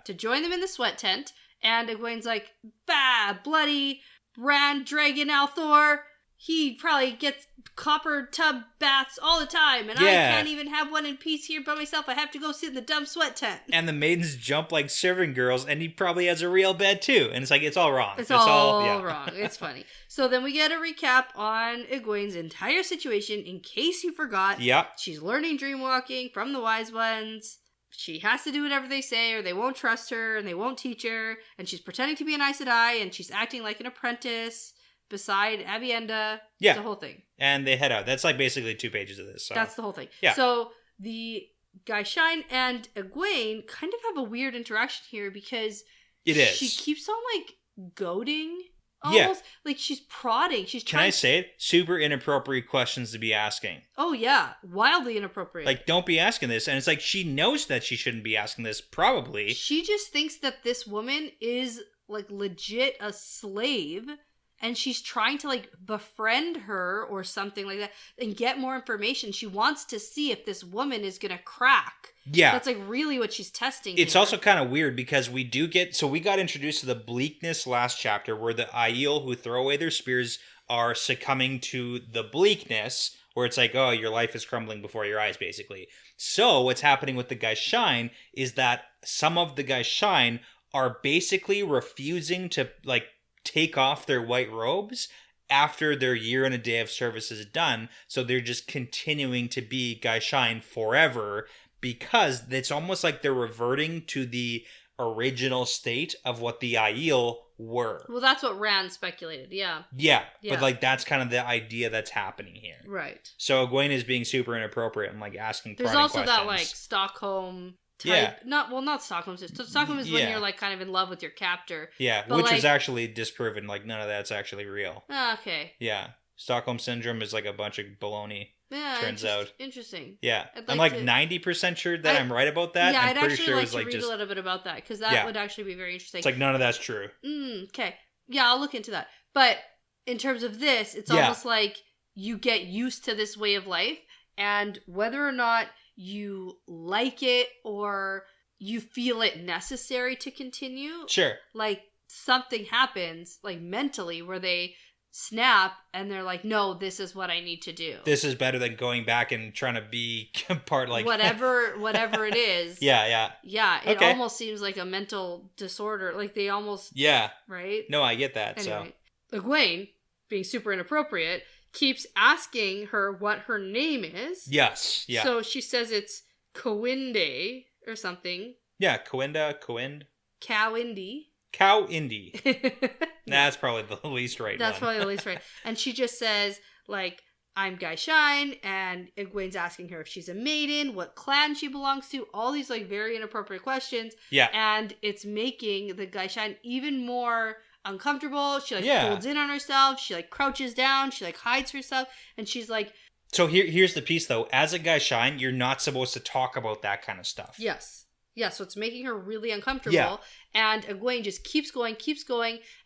To join them in the sweat tent. And Egwene's like, bah, bloody Rand Dragon Althor. He probably gets copper tub baths all the time, and I can't even have one in peace here by myself. I have to go sit in the dumb sweat tent. And the maidens jump like serving girls, and he probably has a real bed too. And it's like, it's all wrong. It's all wrong. It's funny. So then we get a recap on Egwene's entire situation, in case you forgot. Yep. She's learning dreamwalking from the wise ones. She has to do whatever they say, or they won't trust her, and they won't teach her. And she's pretending to be an Aes Sedai, and she's acting like an apprentice beside Avienda. Yeah. It's the whole thing. And they head out. That's like basically 2 pages of this. So. That's the whole thing. Yeah. So the Guy Shine and Egwene kind of have a weird interaction here because she keeps on like goading almost. Yeah. Like she's prodding. Can I say it? Super inappropriate questions to be asking. Oh yeah. Wildly inappropriate. Like, don't be asking this. And it's like she knows that she shouldn't be asking this, probably. She just thinks that this woman is like legit a slave. And she's trying to, like, befriend her or something like that and get more information. She wants to see if this woman is going to crack. Yeah. That's, like, really what she's testing It's here. also kind of weird because we got introduced to the bleakness last chapter where the Aiel who throw away their spears are succumbing to the bleakness where it's like, oh, your life is crumbling before your eyes, basically. So what's happening with the Guy Shine is that some of the Guy Shine are basically refusing to, like, take off their white robes after their year and a day of service is done. So they're just continuing to be Guy Shine forever because it's almost like they're reverting to the original state of what the Aiel were. Well, that's what Rand speculated, yeah. Yeah, but like that's kind of the idea that's happening here. Right. So Egwene is being super inappropriate and like asking prodding questions. There's also that like Stockholm type, not Stockholm. Stockholm is when you're like kind of in love with your captor. Yeah, which was actually disproven. Like none of that's actually real. Okay. Yeah, Stockholm syndrome is like a bunch of baloney. Yeah, turns out. Interesting. Yeah, I'm like 90% sure that I'm right about that. Yeah, I'm I'd pretty actually sure like it was to like read just a little bit about that because that would actually be very interesting. It's like none of that's true. Okay. Yeah, I'll look into that. But in terms of this, it's almost like you get used to this way of life, and whether or not you like it or you feel it necessary to continue, sure, like something happens like mentally where they snap and they're like, no, this is what I need to do. This is better than going back and trying to be part like whatever it is. Yeah, it almost seems like a mental disorder, like they almost right. No, I get that. Anyway, so Egwene, being super inappropriate, keeps asking her what her name is. Yes, yeah. So she says it's Cowinde or something. Yeah, Cowinde. Cowinde. That's probably the least right That's probably the least right. And she just says, like, I'm Guy Shine, and Egwene's asking her if she's a maiden, what clan she belongs to, all these, like, very inappropriate questions. Yeah. And it's making the Guy Shine even more uncomfortable. She, like, folds in on herself. She, like, crouches down. She, like, hides herself. And she's like... So here's the piece, though. As a Guy Shine, you're not supposed to talk about that kind of stuff. Yes. Yeah, so it's making her really uncomfortable. Yeah. And Egwene just keeps going.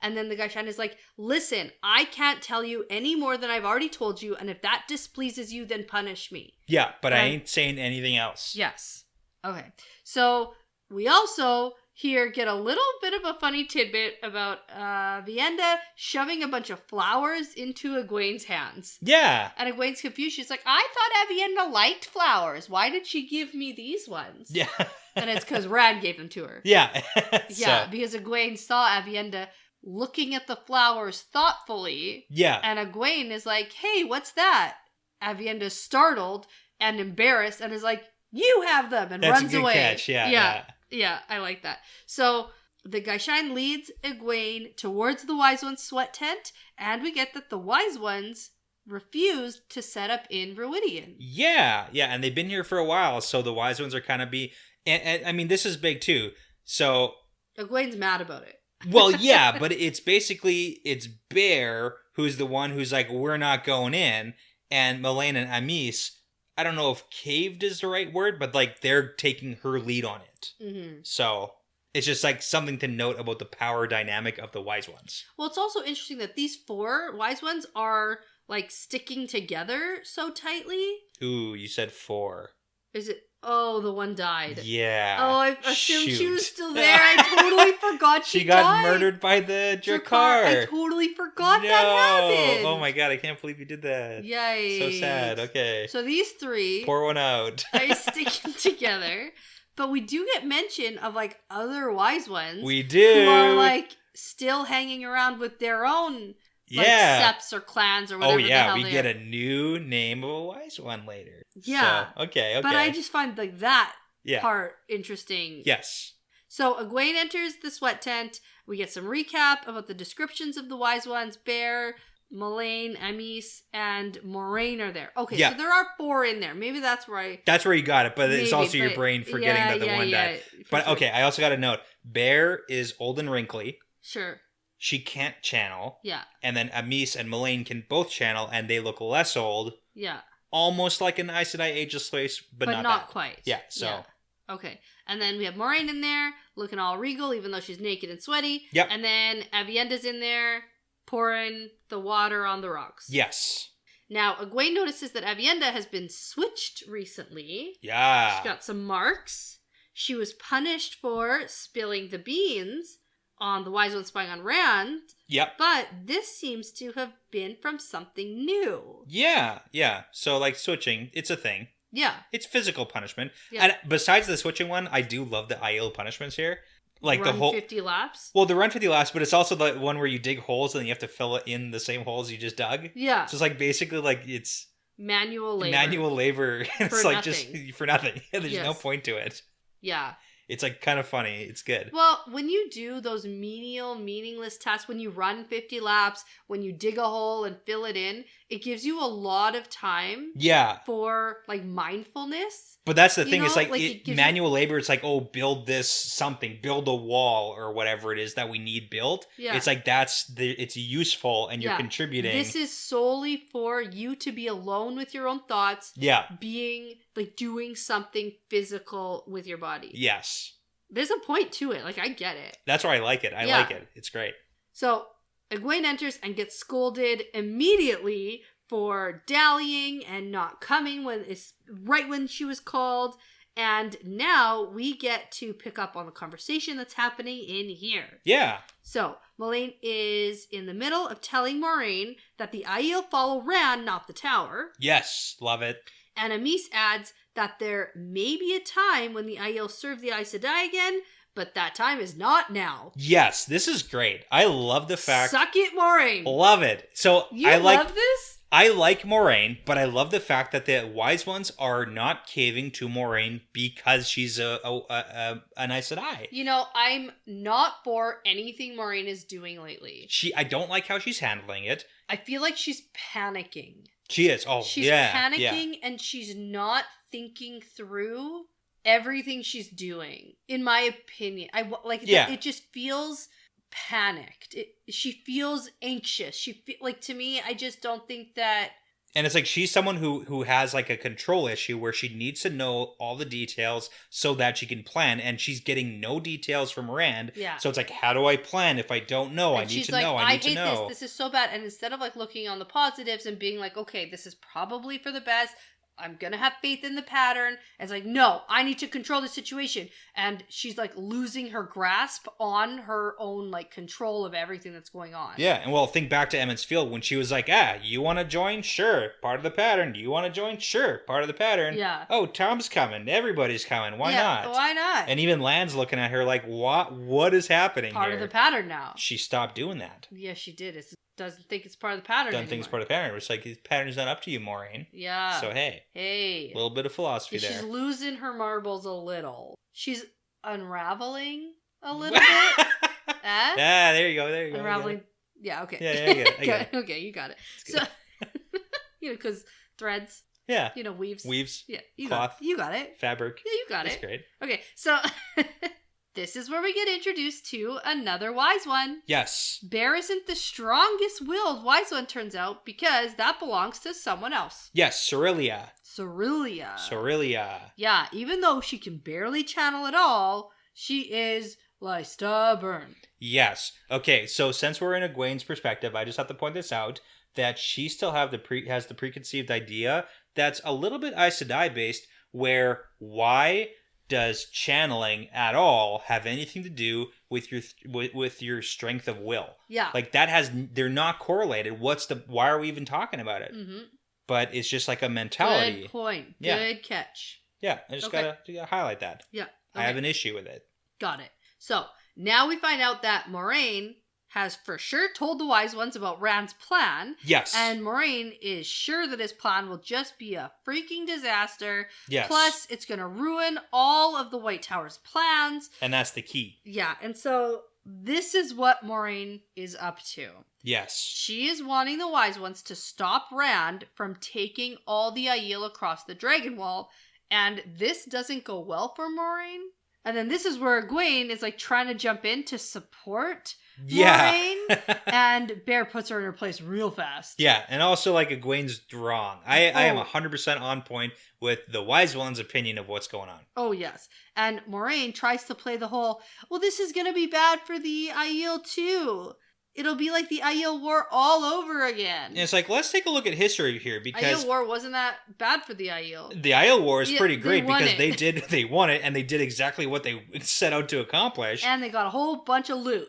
And then the Guy Shine is like, listen, I can't tell you any more than I've already told you. And if that displeases you, then punish me. Yeah, but I ain't saying anything else. Yes. Okay. So we also here get a little bit of a funny tidbit about Vienda shoving a bunch of flowers into Egwene's hands. Yeah. And Egwene's confused. She's like, I thought Avienda liked flowers. Why did she give me these ones? Yeah. And it's because Rand gave them to her. Yeah. Yeah, because Egwene saw Avienda looking at the flowers thoughtfully. Yeah. And Egwene is like, hey, what's that? Avienda's startled and embarrassed and is like, you have them, and runs away. That's a good catch, yeah. Yeah, I like that. So the Gaishan leads Egwene towards the Wise Ones' sweat tent, and we get that the Wise Ones refused to set up in Ruidian. Yeah, and they've been here for a while, so the Wise Ones are kind of and I mean, this is big too. So Egwene's mad about it. Well, yeah, but it's Bear who's the one who's like, we're not going in, and Melaine and Amis, I don't know if caved is the right word, but like they're taking her lead on it. Mm-hmm. So it's just like something to note about the power dynamic of the Wise Ones. Well, it's also interesting that these 4 Wise Ones are like sticking together so tightly. Ooh, you said 4. Is it? Oh, the one died. Yeah. Oh, I assumed she was still there. I totally forgot she got died. murdered by the Drakkar. I totally forgot that happened. Oh my god, I can't believe you did that. Yikes. So sad. Okay. So these 3 pour one out. are sticking together, but we do get mention of like other Wise Ones. We do. Who are like still hanging around with their own like septs or clans or whatever. Oh yeah, we get a new name of a Wise One later. Yeah. So, okay. But I just find like that yeah. part interesting. Yes. So Egwene enters the sweat tent. We get some recap about the descriptions of the Wise Ones. Bear, Melaine, Amis, and Moraine are there. Okay, so there are 4 in there. Maybe that's where That's where you got it, but it's also your brain forgetting that the one died. But sure. Okay, I also got a note. Bear is old and wrinkly. Sure. She can't channel. Yeah. And then Amis and Melaine can both channel, and they look less old. Yeah. Almost like an Aes Sedai Ageless Race, but not quite. Yeah, so. Yeah. Okay. And then we have Moraine in there, looking all regal, even though she's naked and sweaty. Yep. And then Avienda's in there, pouring the water on the rocks. Yes. Now, Egwene notices that Avienda has been switched recently. Yeah. She's got some marks. She was punished for spilling the beans on the Wise One spying on Rand. Yep. But this seems to have been from something new. Yeah. So, like, switching, it's a thing. Yeah. It's physical punishment. Yeah. And besides the switching one, I do love the Aiel punishments here. Like run the whole 50 laps? Well, the run 50 laps, but it's also the one where you dig holes and you have to fill it in the same holes you just dug. Yeah. So it's like basically like it's manual labor. It's for like nothing. just for nothing. There's no point to it. Yeah. It's like kind of funny. It's good. Well, when you do those menial, meaningless tasks, when you run 50 laps, when you dig a hole and fill it in, it gives you a lot of time. Yeah. For like mindfulness. But that's the thing. It's like manual labor. It's like, oh, build this something, build a wall or whatever it is that we need built. Yeah. It's like it's useful and you're contributing. This is solely for you to be alone with your own thoughts. Yeah. Being like doing something physical with your body. Yes. There's a point to it. Like I get it. That's why I like it. I like it. It's great. So Egwene enters and gets scolded immediately for dallying and not coming right when she was called. And now we get to pick up on the conversation that's happening in here. Yeah. So Melaine is in the middle of telling Moraine that the Aiel follow Rand, not the tower. Yes, love it. And Amis adds that there may be a time when the Aiel serve the Aes Sedai again, but that time is not now. Yes, this is great. I love the fact... Suck it, Moraine! Love it. So you love this? I like Moraine, but I love the fact that the Wise Ones are not caving to Moraine because she's an Aes Sedai. You know, I'm not for anything Moraine is doing lately. I don't like how she's handling it. I feel like she's panicking. She is. Oh, she's panicking and she's not thinking through everything she's doing. In my opinion, it just feels panicked. She feels anxious. To me, I just don't think that. And it's like she's someone who has like a control issue where she needs to know all the details so that she can plan, and she's getting no details from Rand. Yeah. So it's like, how do I plan if I don't know? I need to know. I need to know. I hate this. This is so bad. And instead of like looking on the positives and being like, okay, this is probably for the best. I'm going to have faith in the pattern. And it's like, no, I need to control the situation. And she's like losing her grasp on her own like control of everything that's going on. Yeah. And well, think back to Emmons Field when she was like, you want to join? Sure. Part of the pattern. Do you want to join? Sure. Part of the pattern. Yeah. Oh, Tom's coming. Everybody's coming. Why not? Why not? And even Land's looking at her like, what is happening Part here? of the pattern now. She stopped doing that. Yeah, she did. Doesn't think it's part of the pattern anymore. Doesn't think it's part of the pattern. It's like, the pattern's not up to you, Moraine. Yeah. So, hey. A little bit of philosophy there. She's losing her marbles a little. She's unraveling a little bit. Yeah, there you go. There you go. Unraveling. Yeah, okay. Yeah, I get it. Okay, you got it. So, because threads. Yeah. Weaves. Yeah, cloth. cloth. You got it. Fabric. Yeah, you got That's it. great. Okay, so this is where we get introduced to another wise one. Yes. Bear isn't the strongest-willed wise one, turns out, because that belongs to someone else. Yes, Cerelia. Yeah, even though she can barely channel at all, she is, like, stubborn. Yes. Okay, so since we're in Egwene's perspective, I just have to point this out, that she still has the preconceived idea that's a little bit Aes Sedai based, where why does channeling at all have anything to do with your strength of will? Yeah. Like, they're not correlated. Why are we even talking about it? Mm-hmm. But it's just like a mentality. Good point. Yeah. Good catch. Yeah, I just gotta highlight that. Yeah. Okay. I have an issue with it. Got it. So, now we find out that Moraine has for sure told the wise ones about Rand's plan. Yes. And Moraine is sure that his plan will just be a freaking disaster. Yes. Plus, it's going to ruin all of the White Tower's plans. And that's the key. Yeah, and so this is what Moraine is up to. Yes. She is wanting the wise ones to stop Rand from taking all the Aiel across the Dragon Wall, and this doesn't go well for Moraine. And then this is where Egwene is like trying to jump in to support Moraine, and Bear puts her in her place real fast. Yeah, and also like Egwene's wrong. I am 100% on point with the wise one's opinion of what's going on. Oh yes, and Moraine tries to play the whole, well, this is gonna be bad for the Aiel too. It'll be like the Aiel War all over again. And it's like, let's take a look at history here, because Aiel War wasn't that bad for the Aiel. The Aiel War is pretty great because it. they won it, and they did exactly what they set out to accomplish. And they got a whole bunch of loot.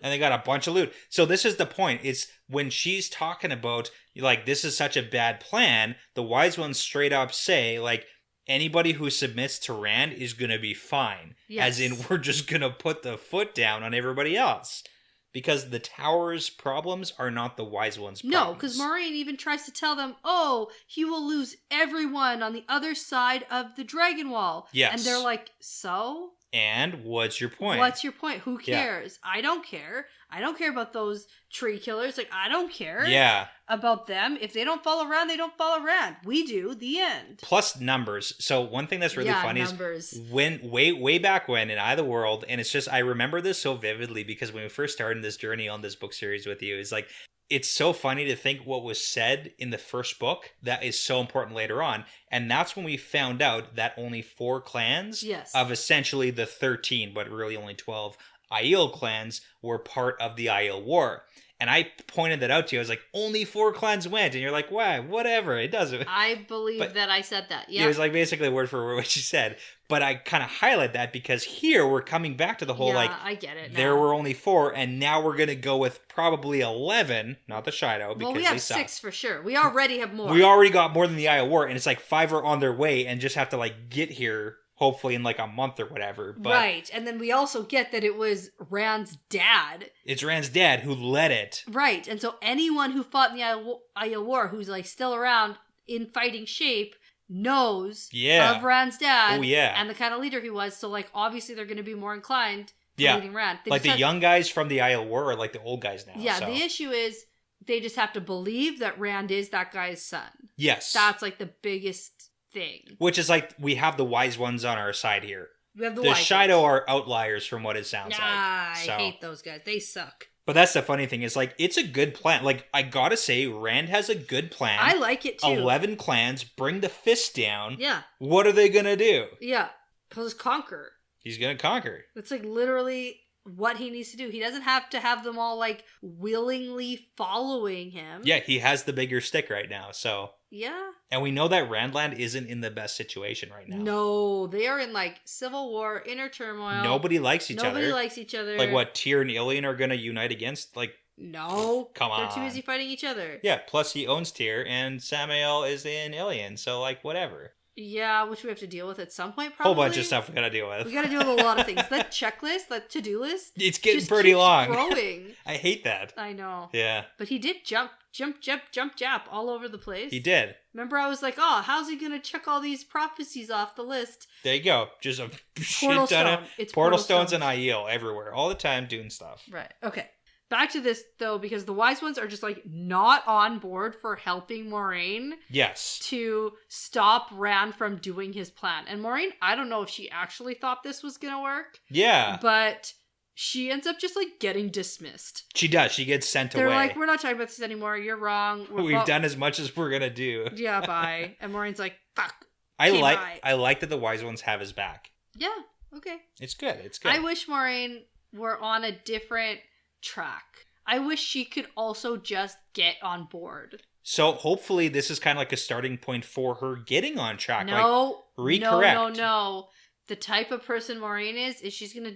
So this is the point. It's when she's talking about, like, this is such a bad plan, the wise ones straight up say, like, anybody who submits to Rand is going to be fine. Yes. As in, we're just going to put the foot down on everybody else. Because the tower's problems are not the wise ones' problems. No, because Moraine even tries to tell them, oh, he will lose everyone on the other side of the Dragon Wall. Yes. And they're like, so? And what's your point? What's your point? Who cares? Yeah. I don't care. I don't care about those tree killers. Like, I don't care about them. If they don't follow Rand, they don't follow Rand. We do. The end. Plus numbers. So one thing that's really funny is when way back when in Eye of the World, and it's just, I remember this so vividly because when we first started this journey on this book series with you, it's like, it's so funny to think what was said in the first book that is so important later on. And that's when we found out that only 4 clans of essentially the 13, but really only 12 Aiel clans were part of the Aiel War. And I pointed that out to you. I was like, only 4 clans went. And you're like, why? Whatever. It doesn't. I believe that I said that. Yeah. It was like basically word for word what you said. But I kind of highlight that because here we're coming back to the whole, I get it now. There were only 4, and now we're going to go with probably 11, not the Shido, because we have 6 for sure. We already have more. We already got more than the Aiel War, and it's like 5 are on their way and just have to like get here, hopefully in like a month or whatever. But right, and then we also get that it was Rand's dad. It's Rand's dad who led it. Right, and so anyone who fought in the Aiel War who's like still around in fighting shape knows of Rand's dad and the kind of leader he was, so like obviously they're going to be more inclined to leading Rand. Like the young guys from the Aiel War are like the old guys now. Yeah, so. The issue is they just have to believe that Rand is that guy's son. Yes. That's like the biggest thing. Which is like, we have the wise ones on our side here. We have the Shido are outliers from what it sounds like. I hate those guys. They suck. But that's the funny thing is, like, it's a good plan. Like, I gotta say, Rand has a good plan. I like it, too. 11 clans, bring the fist down. Yeah. What are they gonna do? Yeah. He'll just conquer. He's gonna conquer. That's, like, literally what he needs to do. He doesn't have to have them all, like, willingly following him. Yeah, he has the bigger stick right now, so... Yeah. And we know that Randland isn't in the best situation right now. No, they are in, like, civil war, inner turmoil. Nobody likes each other. Nobody likes each other. Like, what, Tyr and Ilian are gonna unite against? Like... No. Come on. They're too busy fighting each other. Yeah, plus he owns Tyr, and Samael is in Ilian, so, like, whatever. Yeah, which we have to deal with at some point, Whole probably. bunch of stuff we gotta deal with. We gotta deal with a lot of things. That checklist, that to-do list. It's getting just pretty keeps long. Growing. I hate that. I know. Yeah. But he did jump, jap all over the place. He did. Remember, I was like, oh, how's he gonna check all these prophecies off the list? There you go. Just a Portal shit ton stone. of It's portal portal stones and Aiel everywhere, all the time doing stuff. Right. Okay. Back to this, though, because the wise ones are just, like, not on board for helping Moraine Yes. to stop Rand from doing his plan. And Moraine, I don't know if she actually thought this was gonna work. Yeah. But she ends up just, like, getting dismissed. She does. She gets sent They're away. like, we're not talking about this anymore. You're wrong. We've done as much as we're gonna do. Yeah, bye. And Maureen's like, fuck. I Okay, like bye. I like that the wise ones have his back. Yeah, okay. It's good. It's good. I wish Moraine were on a different track. I wish she could also just get on board. So hopefully this is kind of like a starting point for her getting on track. No, like, recorrect. no. The type of person Moraine is she's gonna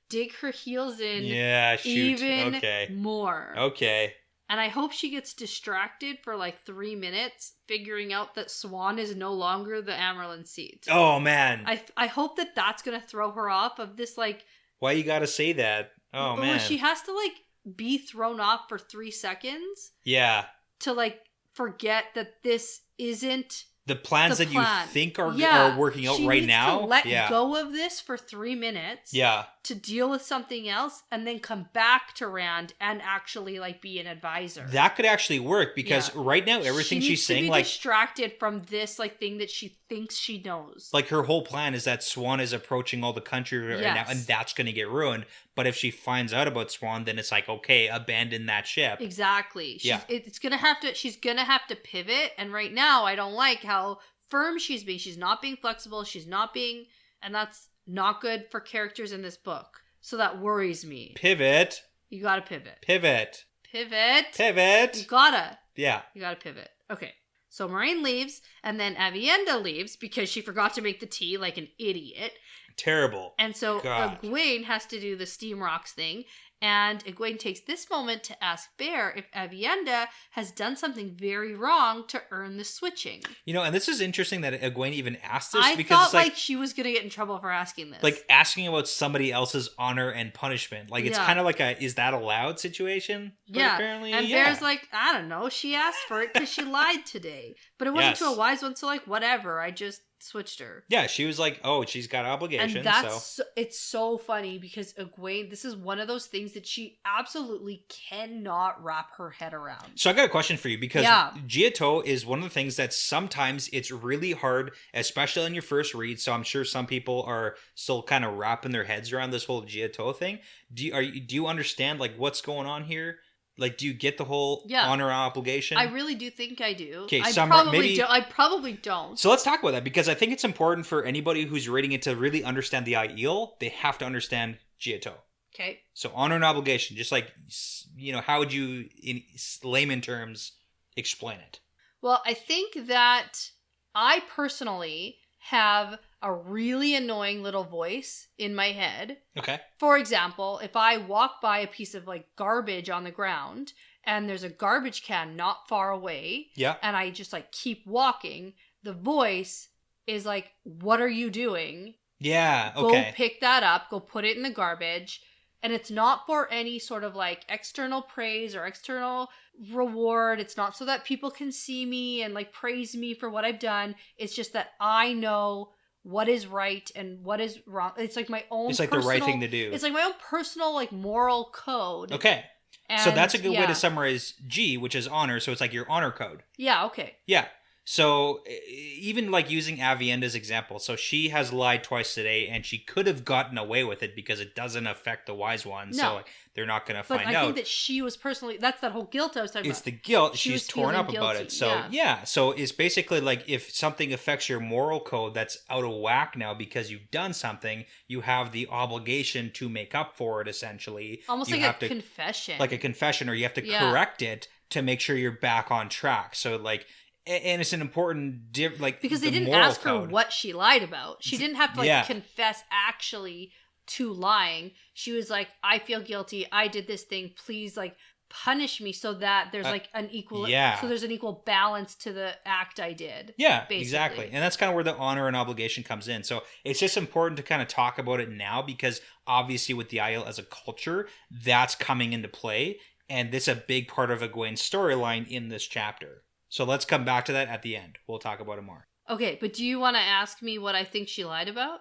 dig her heels in even more. Okay. And I hope she gets distracted for like 3 minutes figuring out that Swan is no longer the Amerlin seat. Oh, man. I hope that that's going to throw her off of this, like... Why you gotta say that? Oh, man. She has to, like, be thrown off for 3 seconds. Yeah. To, like, forget that this isn't... The plans the that plan. you think are working out she right needs now. To let go of this for 3 minutes. Yeah. To deal with something else and then come back to Rand and actually like be an advisor. That could actually work because right now everything she's saying, like, distracted from this like thing that she thinks she knows. Like her whole plan is that Swan is approaching all the country right now, and that's going to get ruined. But if she finds out about Swan, then it's like, okay, abandon that ship. Exactly. She's gonna have to pivot. And right now, I don't like how firm she's being. She's not being flexible. And that's not good for characters in this book. So that worries me. Pivot. You gotta pivot. Pivot. Pivot. You gotta. Yeah. You gotta pivot. Okay. So Moraine leaves, and then Aviendha leaves because she forgot to make the tea like an idiot. Terrible. And so Egwene has to do the steam rocks thing, and Egwene takes this moment to ask Bear if Aviendha has done something very wrong to earn the switching. You know, and this is interesting that Egwene even asked this. I because thought it's like she was going to get in trouble for asking this. Like asking about somebody else's honor and punishment. Like it's kind of like a, is that allowed situation? But apparently, and Bear's like, I don't know, she asked for it because she lied today. But it wasn't to a wise one, so like, whatever, I just switched her. Yeah, she was like, oh, she's got obligations. And that's it's so funny because Egwene, this is one of those things that she absolutely cannot wrap her head around. So I got a question for you because Gia'to is one of the things that sometimes it's really hard, especially on your first read. So I'm sure some people are still kind of wrapping their heads around this whole Gia'to thing. Do you understand like what's going on here? Like, do you get the whole honor obligation? I really do think I do. Okay, I probably don't. So let's talk about that because I think it's important for anybody who's reading it to really understand the Aiel. They have to understand Gia'to. Okay. So honor and obligation, just like, you know, how would you, in layman terms, explain it? Well, I think that I personally have a really annoying little voice in my head. Okay. For example, if I walk by a piece of like garbage on the ground and there's a garbage can not far away, and I just like keep walking, the voice is like, what are you doing? Yeah, okay. Go pick that up, go put it in the garbage. And it's not for any sort of like external praise or external reward. It's not so that people can see me and like praise me for what I've done. It's just that I know what is right and what is wrong. It's like my own It's like the right thing to do. It's like my own personal like moral code. Okay. And so that's a good way to summarize G, which is honor. So it's like your honor code. Yeah, okay. Yeah. So even like using Aviendha's example, so she has lied twice today and she could have gotten away with it because it doesn't affect the wise ones. No. So like, they're not going to find out. But I think that she was personally, that's that whole guilt I was talking about. It's the guilt. She's torn up about it. So so it's basically like if something affects your moral code that's out of whack now because you've done something, you have the obligation to make up for it essentially. Almost like a confession. Like a confession, or you have to correct it to make sure you're back on track. So like, and it's an important because they didn't ask her what she lied about. She didn't have to like confess actually to lying. She was like, I feel guilty. I did this thing. Please like punish me so that there's like an equal, so there's an equal balance to the act I did. Yeah, basically. Exactly. And that's kind of where the honor and obligation comes in. So it's just important to kind of talk about it now because obviously with the Aiel as a culture, that's coming into play. And this is a big part of Egwene's storyline in this chapter. So let's come back to that at the end. We'll talk about it more. Okay, but do you want to ask me what I think she lied about?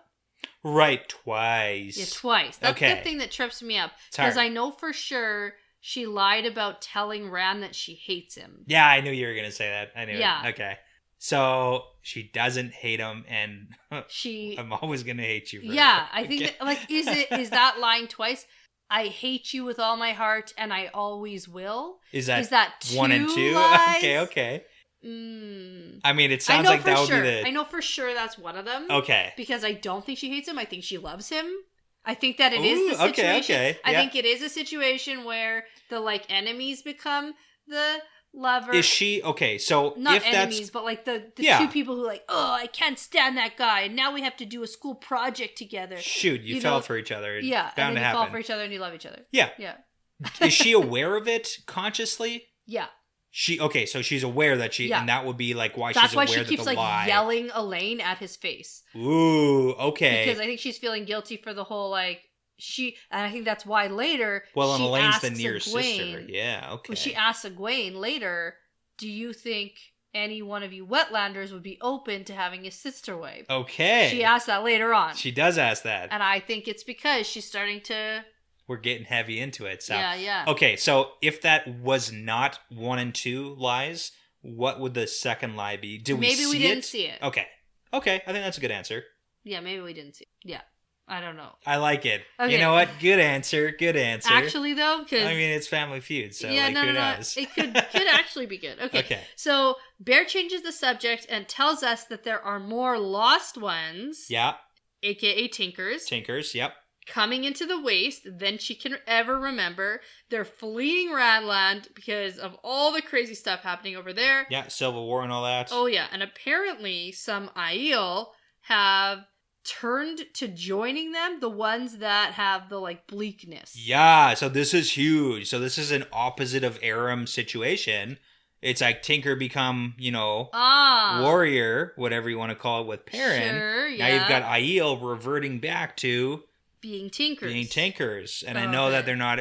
Right, twice. Yeah, twice. That's the thing that trips me up. Because I know for sure she lied about telling Rand that she hates him. Yeah, I knew you were going to say that. I knew it. Okay. So she doesn't hate him, and I'm always going to hate you for that. I think that, like, is that lying twice? I hate you with all my heart, and I always will. Is that 1 and 2? Lies? Okay. I mean, it sounds like that would be the... I know for sure that's one of them. Okay. Because I don't think she hates him. I think she loves him. I think that it is the situation. Okay. I think it is a situation where the, like, enemies become the lover. Is she... Okay, so not if enemies, but, like, the two people who are like, oh, I can't stand that guy, and now we have to do a school project together. Shoot, you fell for each other. Yeah, and then you fall for each other and you love each other. Yeah. Yeah. Is she aware of it consciously? Yeah. So she's aware that and that would be like why That's she's aware why she that keeps the lie. yelling Elaine at his face. Ooh, okay. Because I think she's feeling guilty for the whole and I think that's why later. Well, and she Elaine's the asks near Egwene, sister. Yeah, okay. When she asks Egwene later, do you think any one of you Wetlanders would be open to having a sister wife? Okay. She asks that later on. She does ask that. And I think it's because she's starting to. We're getting heavy into it. So. Yeah. Okay, so if that was not 1 and 2 lies, what would the second lie be? Maybe we didn't see it. Okay, I think that's a good answer. Yeah, maybe we didn't see it. Yeah, I don't know. I like it. Okay. You know what? Good answer. Actually, though, because I mean, it's Family Feud, so who knows? It could actually be good. Okay. So Bear changes the subject and tells us that there are more lost ones. Yeah. AKA Tinkers. Yep. Coming into the waste than she can ever remember. They're fleeing Randland because of all the crazy stuff happening over there. Yeah, Civil War and all that. Oh yeah, and apparently some Aiel have turned to joining them, the ones that have the like bleakness. Yeah, so this is huge. So this is an opposite of Aram situation. It's like Tinker become, warrior, whatever you want to call it, with Perrin. Sure, yeah. Now you've got Aiel reverting back to being Tinkers. And I know that they're not,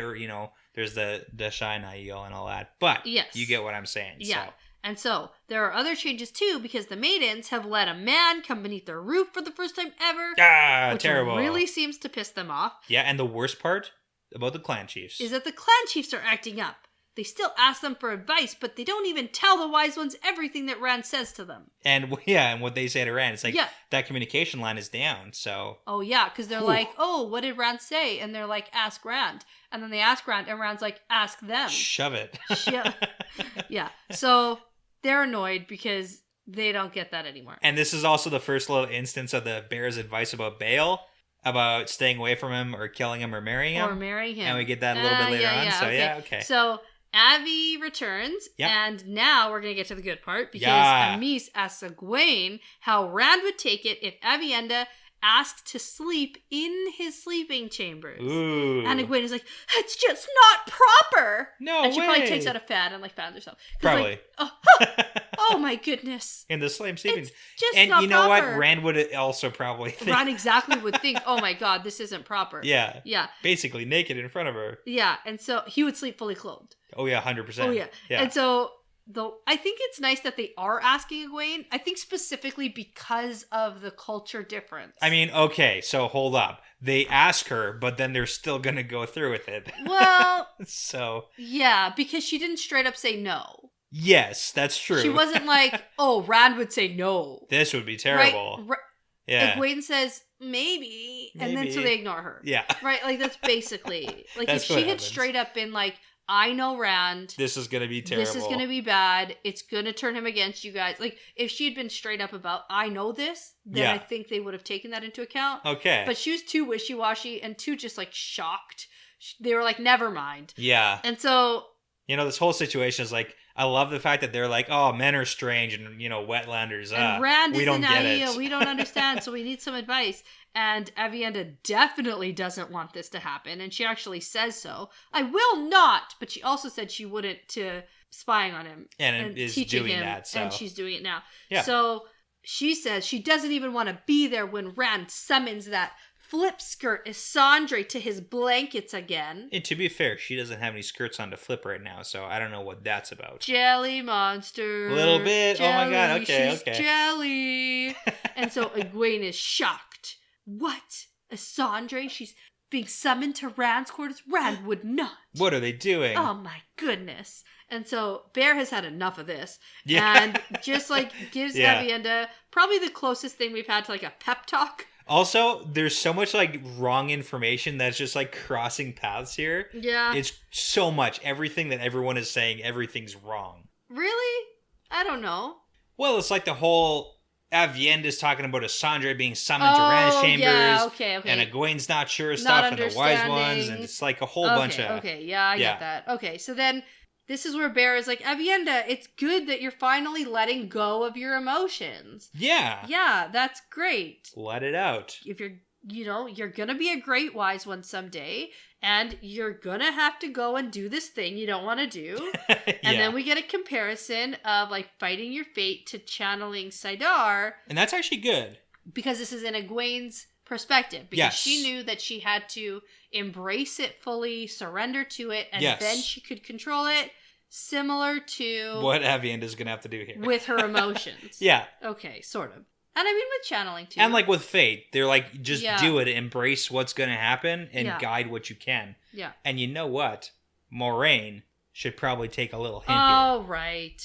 there's the Shine Aiel and all that. But you get what I'm saying. Yeah. So. And so there are other changes too, because the maidens have let a man come beneath their roof for the first time ever. Which terrible. Really seems to piss them off. Yeah, and the worst part about the clan chiefs is that the clan chiefs are acting up. They still ask them for advice, but they don't even tell the wise ones everything that Rand says to them. And and what they say to Rand, it's like, that communication line is down, so... Oh, yeah, because they're like, oh, what did Rand say? And they're like, ask Rand. And then they ask Rand, and Rand's like, ask them. Shove it. Yeah, so they're annoyed because they don't get that anymore. And this is also the first little instance of the Bear's advice about Bael, about staying away from him or killing him or marrying him. And we get that a little bit later on, so okay. So... Avi returns, and now we're going to get to the good part, because Amis asks Egwene how Rand would take it if Avienda asked to sleep in his sleeping chambers. Ooh. And Egwene is like, it's just not proper. No And she way. probably takes out a fan and fans herself. Probably. Like, oh my goodness. In the sleeping. It's just and not you know proper. what? Rand would also probably think. Rand exactly would think, oh my god, this isn't proper. Yeah. Yeah. Basically naked in front of her. Yeah, and so he would sleep fully clothed. Oh yeah, 100%. Oh yeah. And so I think it's nice that they are asking Egwene. I think specifically because of the culture difference. I mean, okay, so hold up. They ask her, but then they're still gonna go through with it. Well, so yeah, because she didn't straight up say no. Yes, that's true. She wasn't like, oh, Rand would say no. This would be terrible. Right? Yeah. Egwene says maybe, and then so they ignore her. Yeah. Right? Like that's basically like that's if she had straight up been like, I know Rand. This is going to be terrible. This is going to be bad. It's going to turn him against you guys. Like, if she had been straight up about, I know this, then I think they would have taken that into account. Okay. But she was too wishy-washy and too just, like, shocked. They were like, never mind. Yeah. And so... this whole situation is like, I love the fact that they're like, oh, men are strange and, wetlanders, and Rand we is don't an get idea. it. We don't understand, so we need some advice. And Aviendha definitely doesn't want this to happen, and she actually says so. I will not, but she also said she wouldn't to spying on him and is teaching doing him, that. So. and she's doing it now. Yeah. So she says she doesn't even want to be there when Rand summons that flip skirt Isandre to his blankets again. And to be fair, she doesn't have any skirts on to flip right now, so I don't know what that's about. Jelly monster. A little bit. Jelly. Oh my god. Okay. She's jelly. And so Egwene is shocked. What? Isandre? She's being summoned to Rand's quarters? Rand would not. What are they doing? Oh my goodness. And so Bear has had enough of this. Yeah. And just gives Yeah. Aviendha probably the closest thing we've had to a pep talk. Also, there's so much wrong information that's just crossing paths here. Yeah. It's so much. Everything that everyone is saying, everything's wrong. Really? I don't know. Well, it's like the whole Aviendha's talking about Isandre being summoned to Rand's chambers. Yeah, okay. And Egwene's not sure of Not stuff, and the wise ones, understanding. and it's a whole bunch of... Okay, yeah, I get that. Okay, so then this is where Bear is like, Aviendha, it's good that you're finally letting go of your emotions. Yeah. Yeah, that's great. Let it out. If you're gonna be a great wise one someday, and you're gonna have to go and do this thing you don't want to do. And then we get a comparison of fighting your fate to channeling Saidar. And that's actually good. Because this is in Egwene's perspective. Because she knew that she had to embrace it fully, surrender to it, and then she could control it. Similar to what Aviendha's gonna have to do here. With her emotions. Yeah. Okay, sort of. And I mean with channeling too. And with fate, they're just do it, embrace what's gonna happen, and guide what you can. Yeah. And you know what? Moraine should probably take a little hint here. Oh, right.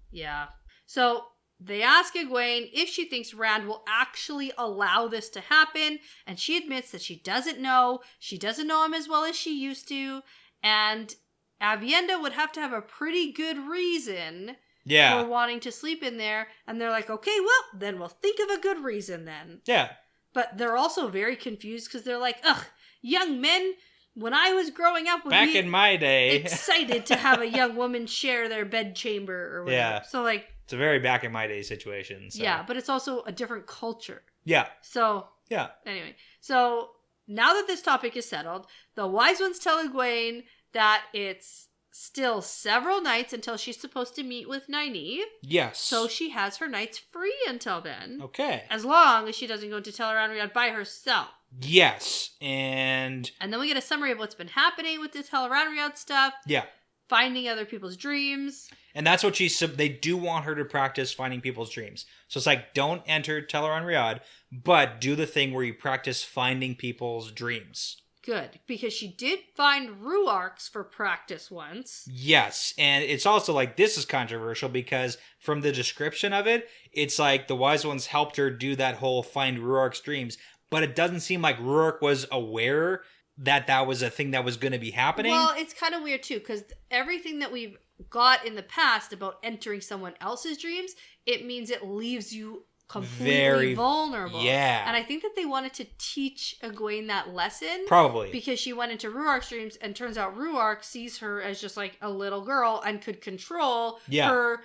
Yeah. So they ask Egwene if she thinks Rand will actually allow this to happen, and she admits that she doesn't know. She doesn't know him as well as she used to, and Aviendha would have to have a pretty good reason for wanting to sleep in there. And they're like, okay, well, then we'll think of a good reason then. Yeah. But they're also very confused because they're like, ugh, young men, when I was growing up, back in my day, excited to have a young woman share their bedchamber or whatever. Yeah. So it's a very back in my day situation. So. Yeah, but it's also a different culture. Yeah. So. Yeah. Anyway, so now that this topic is settled, the wise ones tell Egwene that it's still several nights until she's supposed to meet with Nynaeve. Yes. So she has her nights free until then. Okay. As long as she doesn't go to Tel'aran'rhiod by herself. Yes. And then we get a summary of what's been happening with the Tel'aran'rhiod stuff. Yeah. Finding other people's dreams. And that's what they do want her to practice finding people's dreams. So it's don't enter Tel'aran'rhiod, but do the thing where you practice finding people's dreams. Good, because she did find Ruarks for practice once. Yes, and it's also this is controversial because from the description of it, it's the wise ones helped her do that whole find Ruark's dreams, but it doesn't seem like Ruark was aware that that was a thing that was going to be happening. Well, it's kind of weird too, because everything that we've got in the past about entering someone else's dreams, it means it leaves you completely vulnerable. Yeah. And I think that they wanted to teach Egwene that lesson. Probably. Because she went into Ruark's dreams, and turns out Ruark sees her as just a little girl and could control her,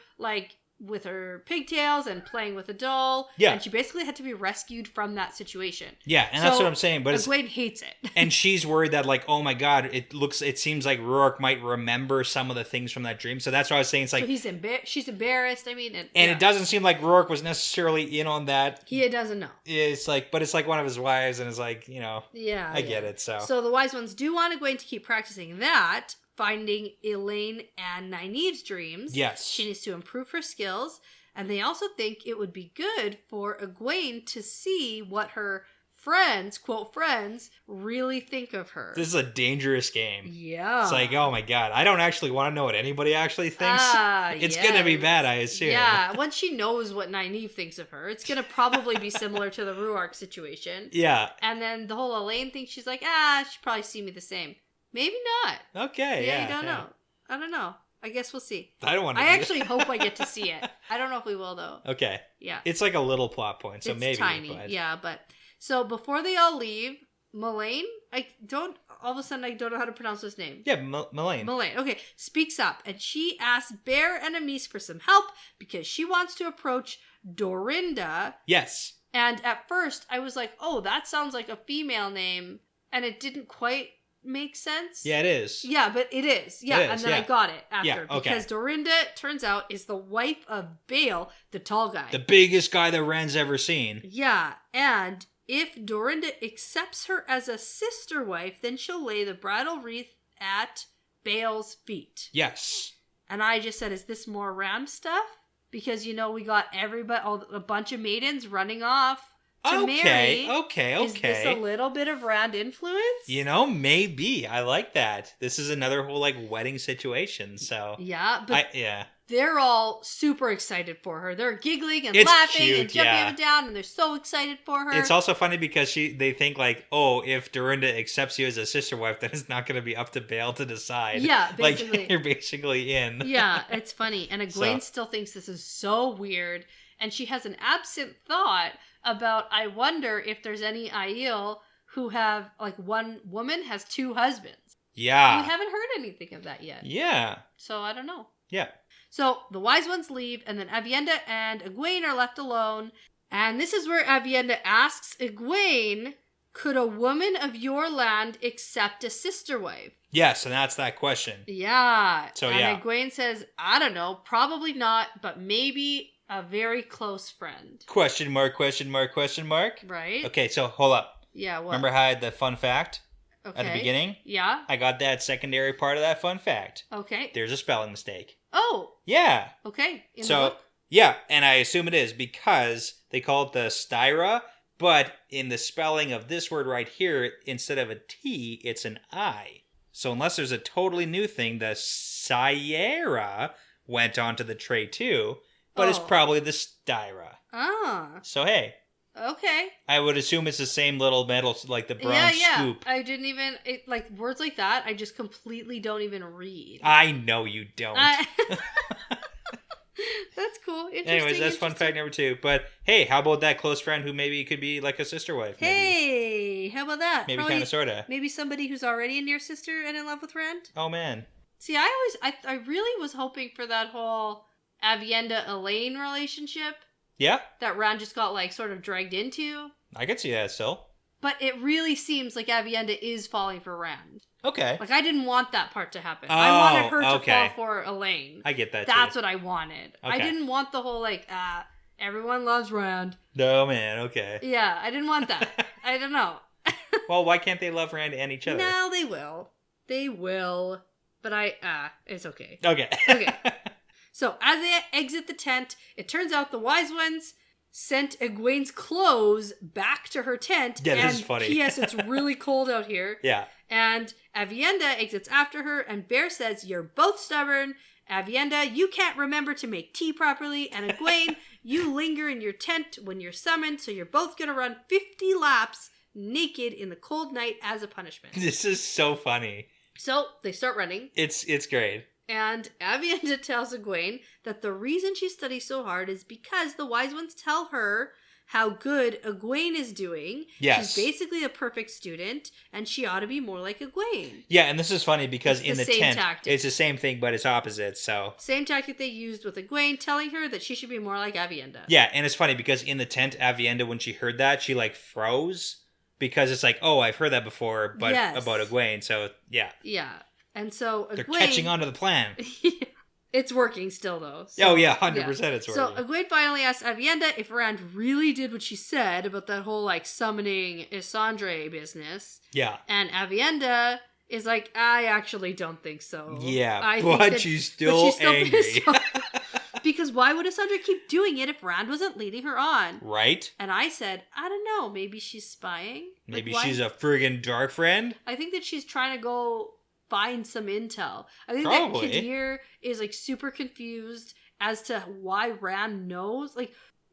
with her pigtails and playing with a doll. Yeah. And she basically had to be rescued from that situation. Yeah, and that's what I'm saying. But Egwene hates it. And she's worried that oh my god, it seems like Ruark might remember some of the things from that dream. So that's why I was saying so she's embarrassed. I mean, it doesn't seem like Ruark was necessarily in on that. He doesn't know. It's but it's one of his wives, and it's yeah, I get it. So the wise ones do want Egwene to keep practicing that. Finding Elaine and Nynaeve's dreams. Yes. She needs to improve her skills. And they also think it would be good for Egwene to see what her friends, quote friends, really think of her. This is a dangerous game. Yeah. It's oh my god, I don't actually want to know what anybody actually thinks. It's going to be bad, I assume. Yeah, once she knows what Nynaeve thinks of her, it's going to probably be similar to the Ruark situation. Yeah. And then the whole Elaine thing, she's she'd probably see me the same. Maybe not. Okay, yeah. I don't know. I don't know. I guess we'll see. I don't want to. I actually hope I get to see it. I don't know if we will though. Okay. Yeah. It's a little plot point, so it's maybe. tiny. But... Yeah, but so before they all leave, Mullane? All of a sudden I don't know how to pronounce his name. Yeah, Mullane. Mullane, okay, speaks up, and she asks Bear and Amis for some help because she wants to approach Dorinda. Yes. And at first I was like, oh, that sounds like a female name, and it didn't quite make sense. Yeah, it is. Yeah, but it is. Yeah, It is, and then I got it after. Yeah, okay. Because Dorinda, turns out, is the wife of Bale, the tall guy. The biggest guy that Rand's ever seen. Yeah, and if Dorinda accepts her as a sister wife, then she'll lay the bridal wreath at Bale's feet. Yes. And I just said, is this more Ram stuff? Because, we got a bunch of maidens running off to marry. Okay. Is this a little bit of Rand influence? Maybe. I like that. This is another whole, wedding situation, so... Yeah, but they're all super excited for her. They're giggling and laughing cute, and jumping up and down, and they're so excited for her. It's also funny because they think, if Dorinda accepts you as a sister wife, then it's not going to be up to Bale to decide. Yeah, basically. You're basically in. Yeah, it's funny. And Egwene still thinks this is so weird, and she has an absent thought about, I wonder if there's any Aiel who have, one woman has two husbands. Yeah. We haven't heard anything of that yet. Yeah. So I don't know. Yeah. So the wise ones leave, and then Aviendha and Egwene are left alone. And this is where Aviendha asks Egwene, could a woman of your land accept a sister wife? Yes, and that's that question. Yeah. So, and Egwene says, I don't know, probably not, but maybe a very close friend. Question mark, question mark, question mark. Right? Okay, so hold up. Yeah, what? Remember how I had the fun fact at the beginning? Yeah. I got that secondary part of that fun fact. Okay. There's a spelling mistake. Oh. Yeah. Okay. In the So, book? yeah, and I assume it is because they call it the styra, but in the spelling of this word right here, instead of a T, it's an I. So unless there's a totally new thing, the Sierra went onto the tray too, but it's probably the styra. Ah. So hey. Okay. I would assume it's the same little metal, like the brown scoop. I didn't even, words like that, I just completely don't even read. I know you don't. That's cool. Anyways, that's fun fact number 2. But hey, how about that close friend who maybe could be like a sister wife? Hey, how about that? Maybe kind of, sort of. Maybe somebody who's already a near sister and in love with Rand? Oh, man. See, I really was hoping for that whole Aviendha-Elaine relationship. Yeah? That Rand just got, sort of dragged into. I could see that still. But it really seems like Aviendha is falling for Rand. Okay. I didn't want that part to happen. Oh, I wanted her to fall for Elaine. I get that That's too. what I wanted. Okay. I didn't want the whole, everyone loves Rand. No, man, okay. Yeah, I didn't want that. I don't know. Well, why can't they love Rand and each other? No, they will. They will. But it's okay. Okay. Okay. So, as they exit the tent, it turns out the wise ones sent Egwene's clothes back to her tent. Yeah, this is funny. P.S. It's really cold out here. Yeah. And Aviendha exits after her, and Bear says, you're both stubborn. Aviendha, you can't remember to make tea properly. And Egwene, you linger in your tent when you're summoned, so you're both going to run 50 laps naked in the cold night as a punishment. This is so funny. So, they start running. It's great. And Aviendha tells Egwene that the reason she studies so hard is because the wise ones tell her how good Egwene is doing. Yes. She's basically a perfect student, and she ought to be more like Egwene. Yeah, and this is funny because it's in the tent, tactic. It's the same thing, but it's opposite, so... Same tactic they used with Egwene, telling her that she should be more like Aviendha. Yeah, and it's funny because in the tent, Aviendha, when she heard that, she, froze. Because it's oh, I've heard that before, but about Egwene, so, yeah. Yeah. And so Egwene... They're catching on to the plan. It's working still, though. So, 100% it's working. So Egwene finally asks Aviendha if Rand really did what she said about that whole, summoning Isandre business. Yeah. And Aviendha is I actually don't think so. Yeah, but she's still angry. Pissed off. Because why would Isandre keep doing it if Rand wasn't leading her on? Right? And I said, I don't know, maybe she's spying? Maybe she's a friggin' dark friend? I think that she's trying to go find some intel. I think Probably. that Kadir is super confused as to why Rand knows.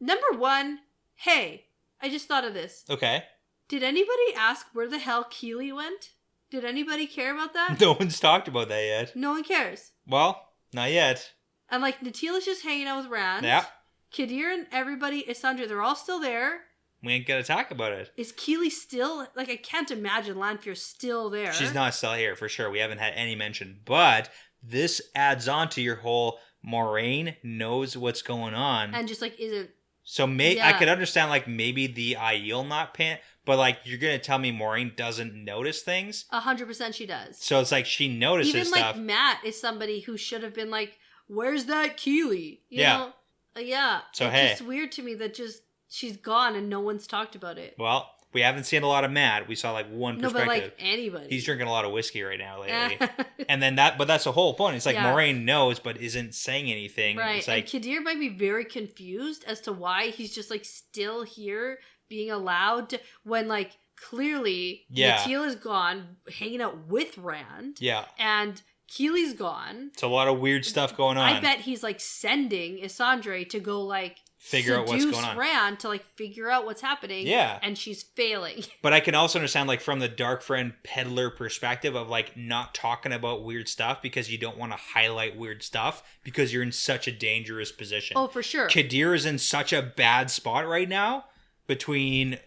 Number one, hey, I just thought of this. Okay. Did anybody ask where the hell Keely went? Did anybody care about that? No one's talked about that yet. No one cares. Well, not yet. And Nathila's just hanging out with Rand. Yeah. Kadir and everybody, Isandre, they're all still there. we ain't gonna talk about it. Is Keely still... Like, I can't imagine Lanfear's still there. She's not still here, for sure. We haven't had any mention. But this adds on to your whole Moraine knows what's going on. And just, like, isn't... So I could understand, like, maybe the Aiel not paying... But, like, you're going to tell me Moraine doesn't notice things? 100% she does. So it's like she notices Even, stuff. like, Matt is somebody who should have been like, where's that Keely? You know? Yeah. So, it's just weird to me that just she's gone and no one's talked about it. Well, we haven't seen a lot of Matt. We saw, like, one perspective. No, but, like, anybody. He's drinking a lot of whiskey right now lately. And then but that's the whole point. It's like Moraine knows but isn't saying anything. Right. It's like, and Kadir might be very confused as to why he's just, like, still here being allowed to... When, like... Clearly, Teal is gone, hanging out with Rand. Yeah. And Keely's gone. It's a lot of weird stuff going on. I bet he's, like, sending Isandre to go, like, figure out what's going on. Rand to, like, figure out what's happening. Yeah. And she's failing. But I can also understand, like, from the Dark Friend peddler perspective of, like, not talking about weird stuff because you don't want to highlight weird stuff because you're in such a dangerous position. Oh, for sure. Kadir is in such a bad spot right now. Between,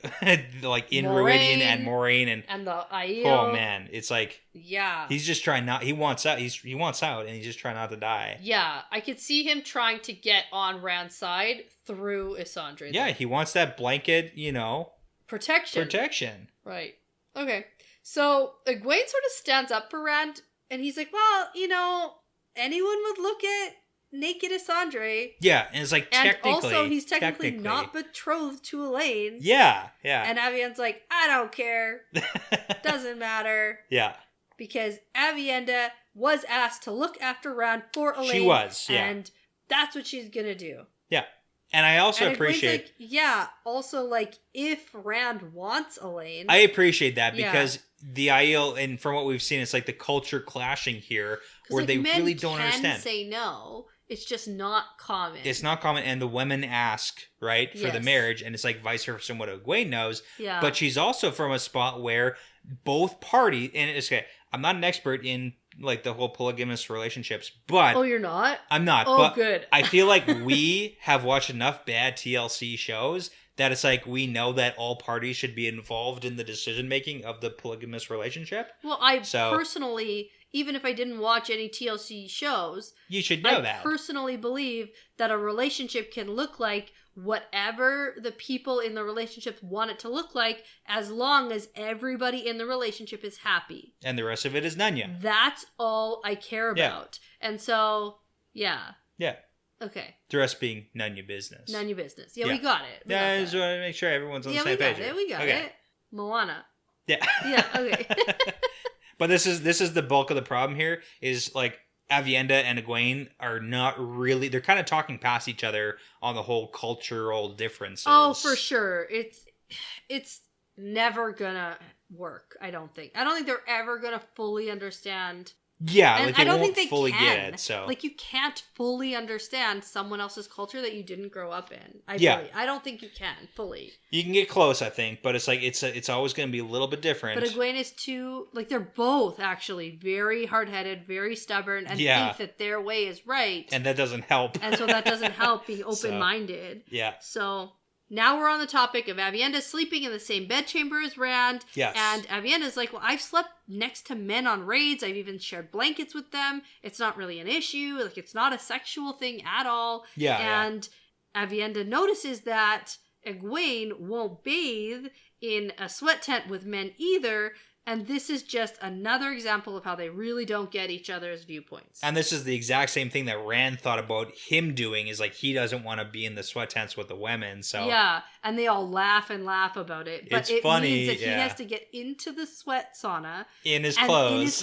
like, in Ruidian and Moraine and the Aiel. Oh, man. It's like... Yeah. He's just trying not... He wants out. He wants out, and he's just trying not to die. Yeah. I could see him trying to get on Rand's side through Isandre. Yeah, he wants that blanket, Protection. Right. Okay. So, Egwene sort of stands up for Rand, and he's like, well, anyone would look at naked Isandre. Yeah, and it's like technically... And also, he's technically not betrothed to Elaine. Yeah. And Avienda's like, I don't care. Doesn't matter. Yeah. Because Avienda was asked to look after Rand for Elaine. She was, yeah. And that's what she's gonna do. Yeah. And I also appreciate... Like, yeah, also, like, if Rand wants Elaine... I appreciate that because the Aiel, and from what we've seen, it's like the culture clashing here where, like, they really don't understand. Men can say no. It's just not common. It's not common, and the women ask, right, for the marriage, and it's like vice versa from what Egwene knows. Yeah. But she's also from a spot where both parties, and it's okay, I'm not an expert in, like, the whole polygamous relationships, but... Oh, you're not? I'm not, but good. I feel like we have watched enough bad TLC shows that it's like we know that all parties should be involved in the decision-making of the polygamous relationship. Well, personally... Even if I didn't watch any TLC shows, you should know that. I personally believe that a relationship can look like whatever the people in the relationship want it to look like, as long as everybody in the relationship is happy. And the rest of it is Nunya. That's all I care about. And so, yeah. Yeah. Okay. The rest being Nunya business. Nunya business. Yeah, we got it. I just want to make sure everyone's on the same page. We got it. Moana. Yeah. Yeah, okay. But this is the bulk of the problem here, is, like, Avienda and Egwene are not really... They're kind of talking past each other on the whole cultural differences. Oh, for sure. It's never gonna work, I don't think. I don't think they're ever gonna fully understand... Yeah, and like, they I don't won't think they fully can. get it, so... Like, you can't fully understand someone else's culture that you didn't grow up in. I don't think you can, fully. You can get close, I think, but it's like, it's always going to be a little bit different. But Egwene is too... Like, they're both, actually, very hard-headed, very stubborn, and think that their way is right. And that doesn't help. And so that doesn't help being open-minded. Yeah. So... Now we're on the topic of Avienda sleeping in the same bedchamber as Rand. Yes. And Avienda's like, well, I've slept next to men on raids. I've even shared blankets with them. It's not really an issue. Like, it's not a sexual thing at all. Yeah. And Avienda notices that Egwene won't bathe in a sweat tent with men either. And this is just another example of how they really don't get each other's viewpoints. And this is the exact same thing that Rand thought about him doing, is like, he doesn't want to be in the sweat tents with the women, so... Yeah, and they all laugh about it. But it's funny, means that he has to get into the sweat sauna. In his clothes.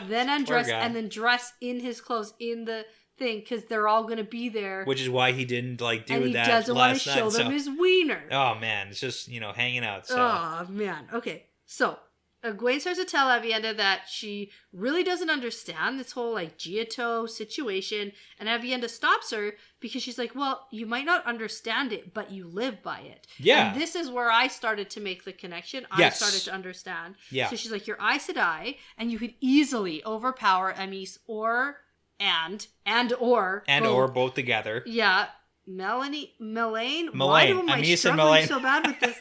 Then undress, and then dress in his clothes in the thing, because they're all going to be there. Which is why he didn't, like, do that last night. And he doesn't want to show them his wiener. Oh, man, it's just, hanging out, so... Oh, man. Okay, so... Egwene starts to tell Avienda that she really doesn't understand this whole, like, Gia'to situation, and Avienda stops her because she's like, well, you might not understand it, but you live by it. Yeah. And this is where I started to make the connection. Yes. I started to understand. Yeah. So she's like, you're Aes Sedai, and you could easily overpower Amis or both. Both together. Yeah. Melaine? Why Melaine. am I struggling so bad with this?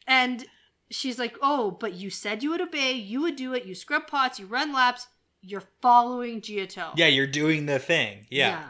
And she's like, oh, but you said you would obey, you would do it, you scrub pots, you run laps, you're following Gia'to. Yeah, you're doing the thing. Yeah.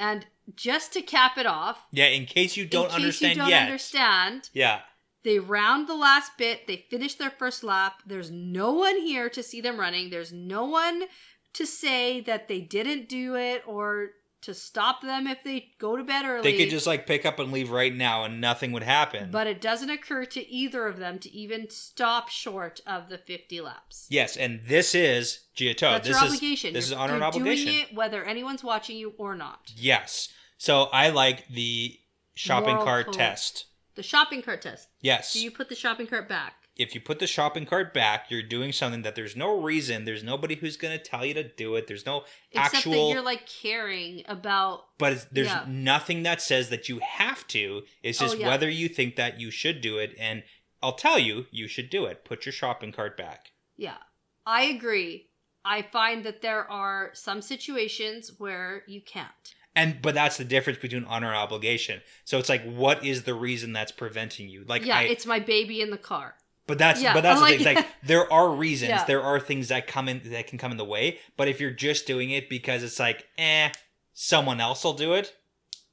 And just to cap it off. Yeah, in case you don't understand. Yeah. They round the last bit, they finish their first lap, there's no one here to see them running, there's no one to say that they didn't do it or to stop them if they go to bed early. They could just like pick up and leave right now and nothing would happen. But it doesn't occur to either of them to even stop short of the 50 laps. Yes, and this is Gia'to. That's your obligation. This is honor and obligation. You're doing it whether anyone's watching you or not. Yes. So I like the shopping cart test. The shopping cart test. Yes. Do you put the shopping cart back? If you put the shopping cart back, you're doing something that there's no reason, there's nobody who's going to tell you to do it. There's no Except that you're like caring about... But there's nothing that says that you have to. It's just whether you think that you should do it. And I'll tell you, you should do it. Put your shopping cart back. Yeah, I agree. I find that there are some situations where you can't. But that's the difference between honor and obligation. So it's like, what is the reason that's preventing you? Like, it's my baby in the car. But that's the thing. Like, there are reasons. There are things that can come in the way. But if you're just doing it because it's like, someone else will do it,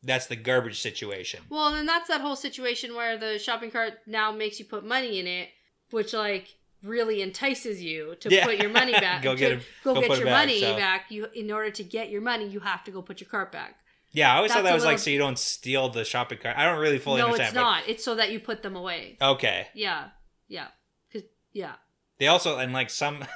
that's the garbage situation. Well, then that's that whole situation where the shopping cart now makes you put money in it, which like really entices you to put your money back. Go get your money back. You, in order to get your money, you have to go put your cart back. Yeah, I always thought that was like so you don't steal the shopping cart. I don't really fully understand. No, it's not. It's so that you put them away. Okay. Yeah. They also, and like some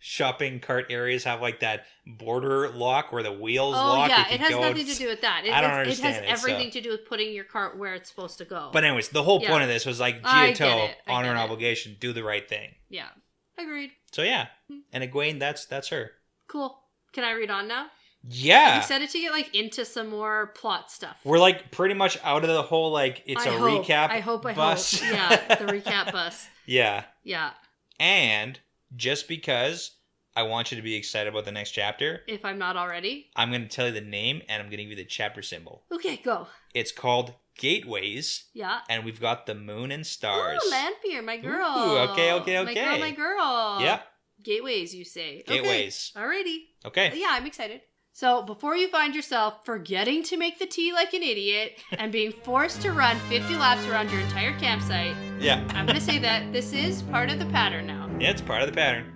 shopping cart areas have like that border lock where the wheels lock. Oh yeah, it has nothing to do with that. I don't understand it has everything to do with putting your cart where it's supposed to go. But anyways, the whole point of this was like Gia'to, honor and obligation, do the right thing. Yeah, agreed. So yeah, and Egwene, that's her. Cool. Can I read on now? Yeah. I'm excited to get like into some more plot stuff. We're like pretty much out of the whole like recap. I hope. Yeah, the recap bus. Yeah. Yeah. And just because I want you to be excited about the next chapter, if I'm not already, I'm going to tell you the name and I'm going to give you the chapter symbol. Okay, go. It's called Gateways. Yeah. And we've got the moon and stars. Ooh, Lanfear, my girl. Ooh, okay. My girl. Yeah. Gateways, you say. Gateways. Okay. Alrighty. Okay. Yeah, I'm excited. So, before you find yourself forgetting to make the tea like an idiot and being forced to run 50 laps around your entire campsite, I'm going to say that this is part of the pattern now. Yeah, it's part of the pattern.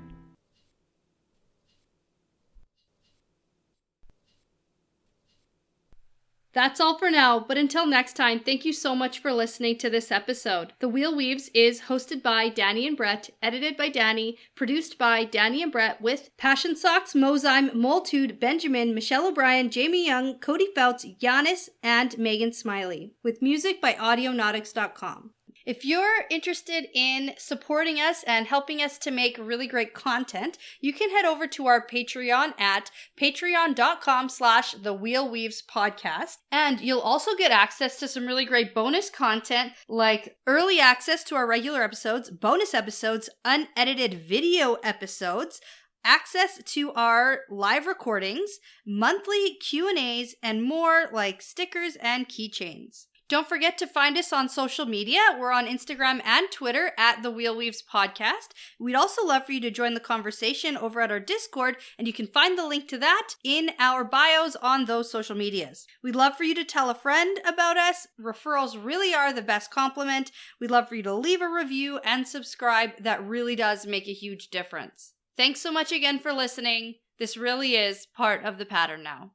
That's all for now, but until next time, thank you so much for listening to this episode. The Wheel Weaves is hosted by Danny and Brett, edited by Danny, produced by Danny and Brett with Passion Socks, Mozyme, Moltude, Benjamin, Michelle O'Brien, Jamie Young, Cody Fouts, Giannis, and Megan Smiley, with music by Audionautics.com. If you're interested in supporting us and helping us to make really great content, you can head over to our Patreon at patreon.com/thewheelweavespodcast. And you'll also get access to some really great bonus content like early access to our regular episodes, bonus episodes, unedited video episodes, access to our live recordings, monthly Q&As, and more like stickers and keychains. Don't forget to find us on social media. We're on Instagram and Twitter at The Wheel Weaves Podcast. We'd also love for you to join the conversation over at our Discord, and you can find the link to that in our bios on those social medias. We'd love for you to tell a friend about us. Referrals really are the best compliment. We'd love for you to leave a review and subscribe. That really does make a huge difference. Thanks so much again for listening. This really is part of the pattern now.